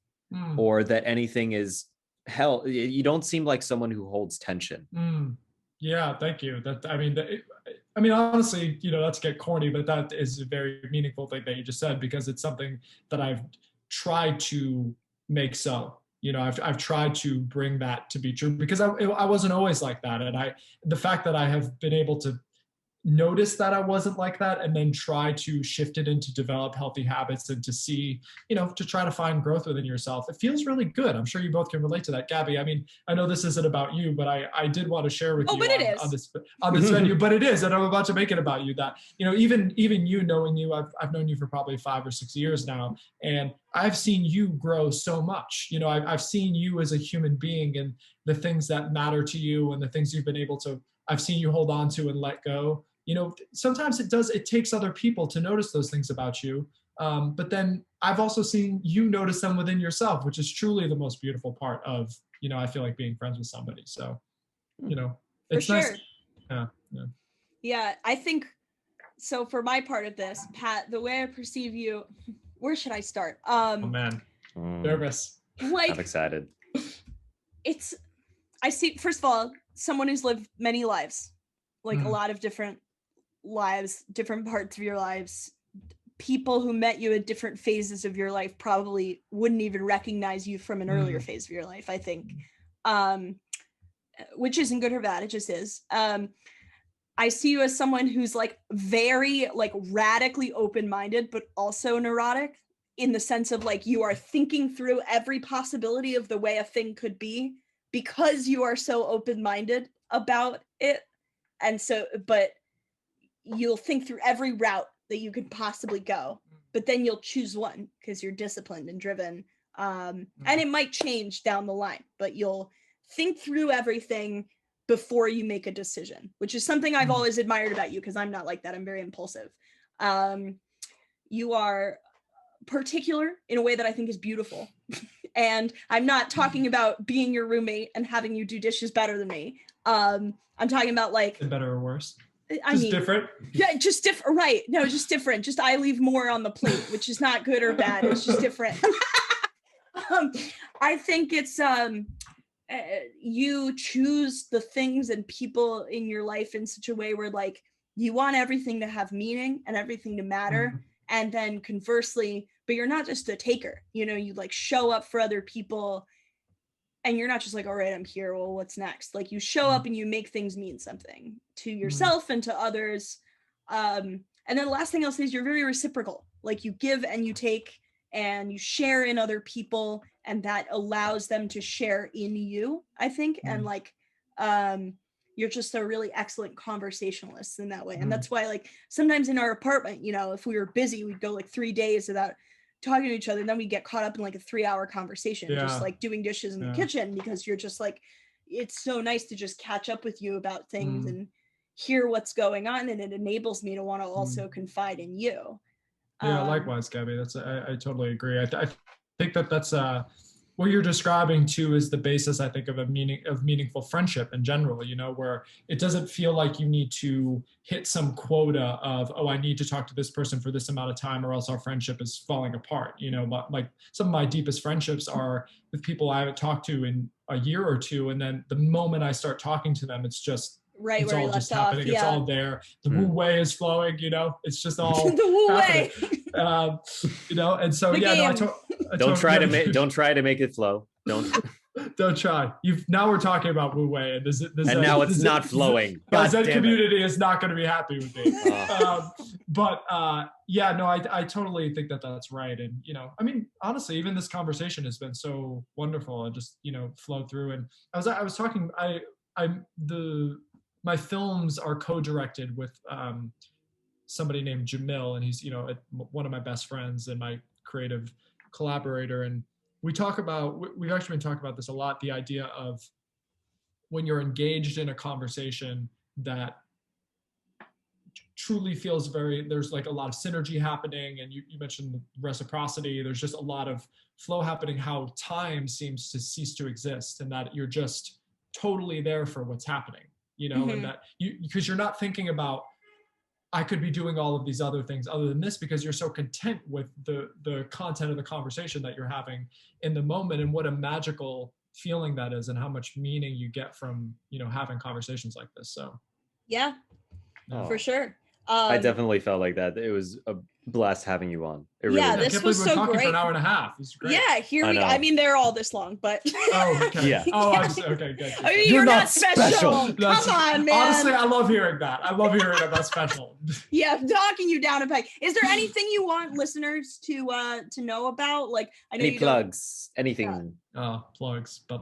C: or that anything is hell. You don't seem like someone who holds tension.
B: Yeah, thank you. I mean, honestly, not to get corny, but that is a very meaningful thing that you just said, because it's something that I've tried to make so. I've tried to bring that to be true, because I wasn't always like that. And the fact that I have been able to notice that I wasn't like that, and then try to shift it into develop healthy habits and to see, to try to find growth within yourself. It feels really good. I'm sure you both can relate to that. Gabby, I mean, I know this isn't about you, but I did want to share with you on this venue, but it is, and I'm about to make it about you, that, even you, knowing you, I've known you for probably 5 or 6 years now, and I've seen you grow so much. I've seen you as a human being, and the things that matter to you and the things you've been able to, I've seen you hold on to and let go. Sometimes it takes other people to notice those things about you. But then I've also seen you notice them within yourself, which is truly the most beautiful part of, I feel like being friends with somebody. So, it's
A: for
B: nice.
A: sure.
B: Yeah.
A: I think, so for my part of this, Pat, the way I perceive you, where should I start?
B: Oh man, nervous.
C: I'm excited.
A: I see, first of all, someone who's lived many lives, like a lot of different lives, different parts of your lives. People who met you at different phases of your life probably wouldn't even recognize you from an earlier phase of your life, I think. Which isn't good or bad, it just is. I see you as someone who's like very like radically open-minded, but also neurotic, in the sense of like you are thinking through every possibility of the way a thing could be, because you are so open-minded about it. And so, but you'll think through every route that you could possibly go, but then you'll choose one because you're disciplined and driven. And it might change down the line, but you'll think through everything before you make a decision, which is something I've always admired about you, because I'm not like that. I'm very impulsive. You are particular in a way that I think is beautiful. And I'm not talking about being your roommate and having you do dishes better than me. I'm talking about like
B: better or worse.
A: I mean,
B: different.
A: Yeah, just different. Right? No, just different. Just I leave more on the plate, which is not good or bad. It's just different. I think it's you choose the things and people in your life in such a way where like you want everything to have meaning and everything to matter. And then conversely, but you're not just a taker, you like show up for other people, and you're not just like, all right, I'm here, well, what's next? Like you show up and you make things mean something to yourself and to others. And then the last thing I'll say is you're very reciprocal. Like you give and you take and you share in other people, and that allows them to share in you, I think. And like, you're just a really excellent conversationalist in that way. And that's why like sometimes in our apartment, if we were busy, we'd go like 3 days without talking to each other, and then we get caught up in like a 3-hour conversation, just like doing dishes in the kitchen, because you're just like, it's so nice to just catch up with you about things and hear what's going on, and it enables me to want to also confide in you.
B: Yeah, likewise, Gabby. I totally agree. I think that's what you're describing too is the basis, I think, of meaningful friendship in general, where it doesn't feel like you need to hit some quota of, I need to talk to this person for this amount of time or else our friendship is falling apart. But like some of my deepest friendships are with people I haven't talked to in a year or two. And then the moment I start talking to them, it's just,
A: right,
B: it's
A: where
B: all just happening. It's all there. The Wu Wei is flowing, it's just all
A: the Wu Wei.
B: And so
C: don't try to make it flow.
B: Don't try. Now we're talking about Wu Wei, and
C: now it's not flowing.
B: The Zen community is not going to be happy with me. I totally think that that's right. And I mean, honestly, even this conversation has been so wonderful and just flow through. And I was talking. My films are co-directed with somebody named Jamil, and he's one of my best friends and my creative collaborator. And we've actually been talking about this a lot, the idea of when you're engaged in a conversation that truly feels there's like a lot of synergy happening, and you mentioned reciprocity, there's just a lot of flow happening, how time seems to cease to exist, and that you're just totally there for what's happening, and that because you're not thinking about, I could be doing all of these other things other than this, because you're so content with the content of the conversation that you're having in the moment, and what a magical feeling that is, and how much meaning you get from, having conversations like this. So
A: yeah, for sure.
C: I definitely felt like that. It was a blast having you on. It really
A: this was so
B: talking
A: great.
B: For an hour and a half. This is great.
A: Yeah, I mean, they're all this long, but
B: okay.
C: Yeah.
B: Okay, good.
A: I mean, you're not special. Come on, man.
B: Honestly, I love hearing that. I love hearing about special.
A: Yeah, knocking you down a peg. Is there anything you want listeners to know about? Like, I know
C: any plugs, anything.
B: Butt plugs.
A: Any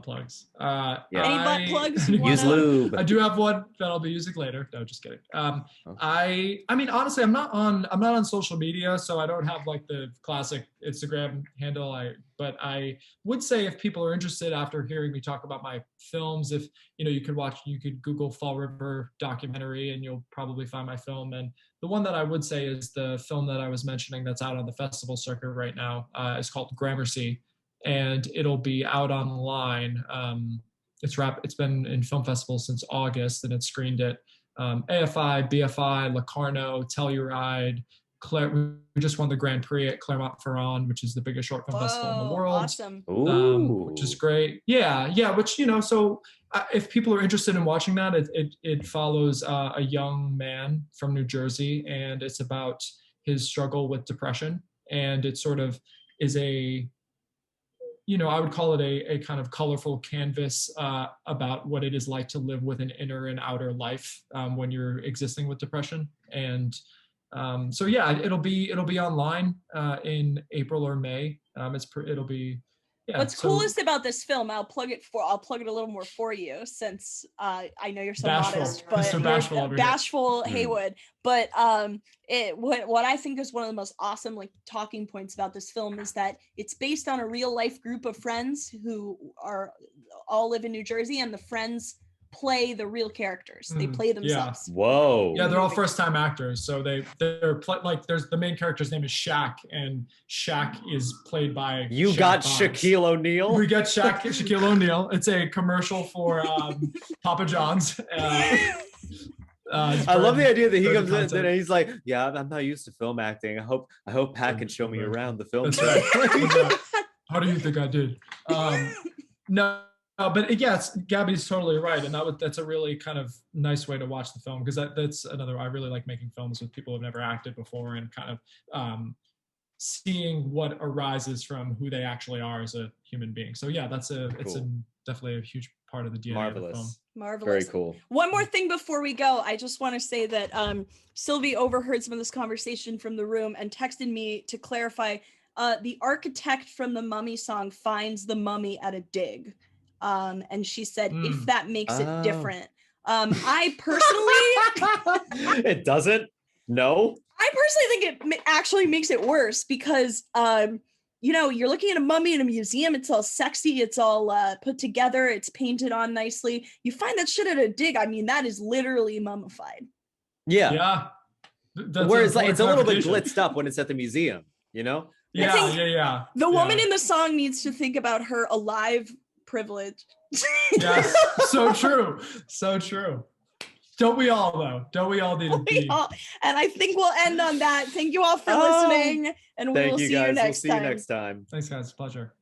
A: butt plugs?
C: Use lube.
B: I do have one that I'll be using later. No, just kidding. I mean, honestly, I'm not on social media media, so I don't have like the classic Instagram handle. But I would say if people are interested after hearing me talk about my films, if you could Google Fall River documentary and you'll probably find my film. And the one that I would say is the film that I was mentioning that's out on the festival circuit right now is called Gramercy, and it'll be out online. It's been in film festivals since August, and it's screened at AFI, BFI, Locarno, Telluride. We just won the Grand Prix at Clermont-Ferrand, which is the biggest short film festival in the world.
A: Awesome.
B: Which is great. Yeah. Which, so if people are interested in watching that, it follows a young man from New Jersey, and it's about his struggle with depression. And it sort of is I would call it a kind of colorful canvas about what it is like to live with an inner and outer life when you're existing with depression. And it'll be online in April or May. It'll be. Yeah,
A: what's coolest about this film, I'll plug it a little more for you, since I know you're so modest, but
B: Mr.
A: bashful Heywood. But what I think is one of the most awesome like talking points about this film is that it's based on a real life group of friends who all live in New Jersey, and the friends play the real characters. They play themselves.
C: Yeah. Whoa.
B: Yeah, they're all first-time actors. So there's the main character's name is Shaq, and Shaq is played by
C: You
B: Shaq
C: got
B: Bonds.
C: Shaquille O'Neal.
B: We got Shaquille O'Neal. It's a commercial for Papa John's.
C: I love the idea that he comes in and he's like, "Yeah, I'm not used to film acting. I hope Pat can show me around the film."
B: That's right. How do you think I did? No. But yes, Gabby's totally right, and that's a really kind of nice way to watch the film, because that's another. I really like making films with people who've never acted before, and kind of seeing what arises from who they actually are as a human being. So yeah, it's definitely a huge part of the DNA of the film.
A: Marvelous.
C: Very cool.
A: One more thing before we go, I just want to say that Sylvie overheard some of this conversation from the room and texted me to clarify. The architect from the Mummy song finds the mummy at a dig. And she said, if that makes it different. I personally...
C: It doesn't? No?
A: I personally think it actually makes it worse because, you're looking at a mummy in a museum. It's all sexy. It's all put together. It's painted on nicely. You find that shit at a dig. I mean, that is literally mummified.
C: Yeah.
B: Yeah.
C: Whereas it's a little bit blitzed up when it's at the museum,
B: Yeah.
A: The woman in the song needs to think about her alive privilege.
B: Yes, so true. Don't we all though? Don't we all need to be?
A: And I think we'll end on that. Thank you all for listening, and we will see you next time.
C: We'll see you next time.
B: Thanks, guys. Pleasure.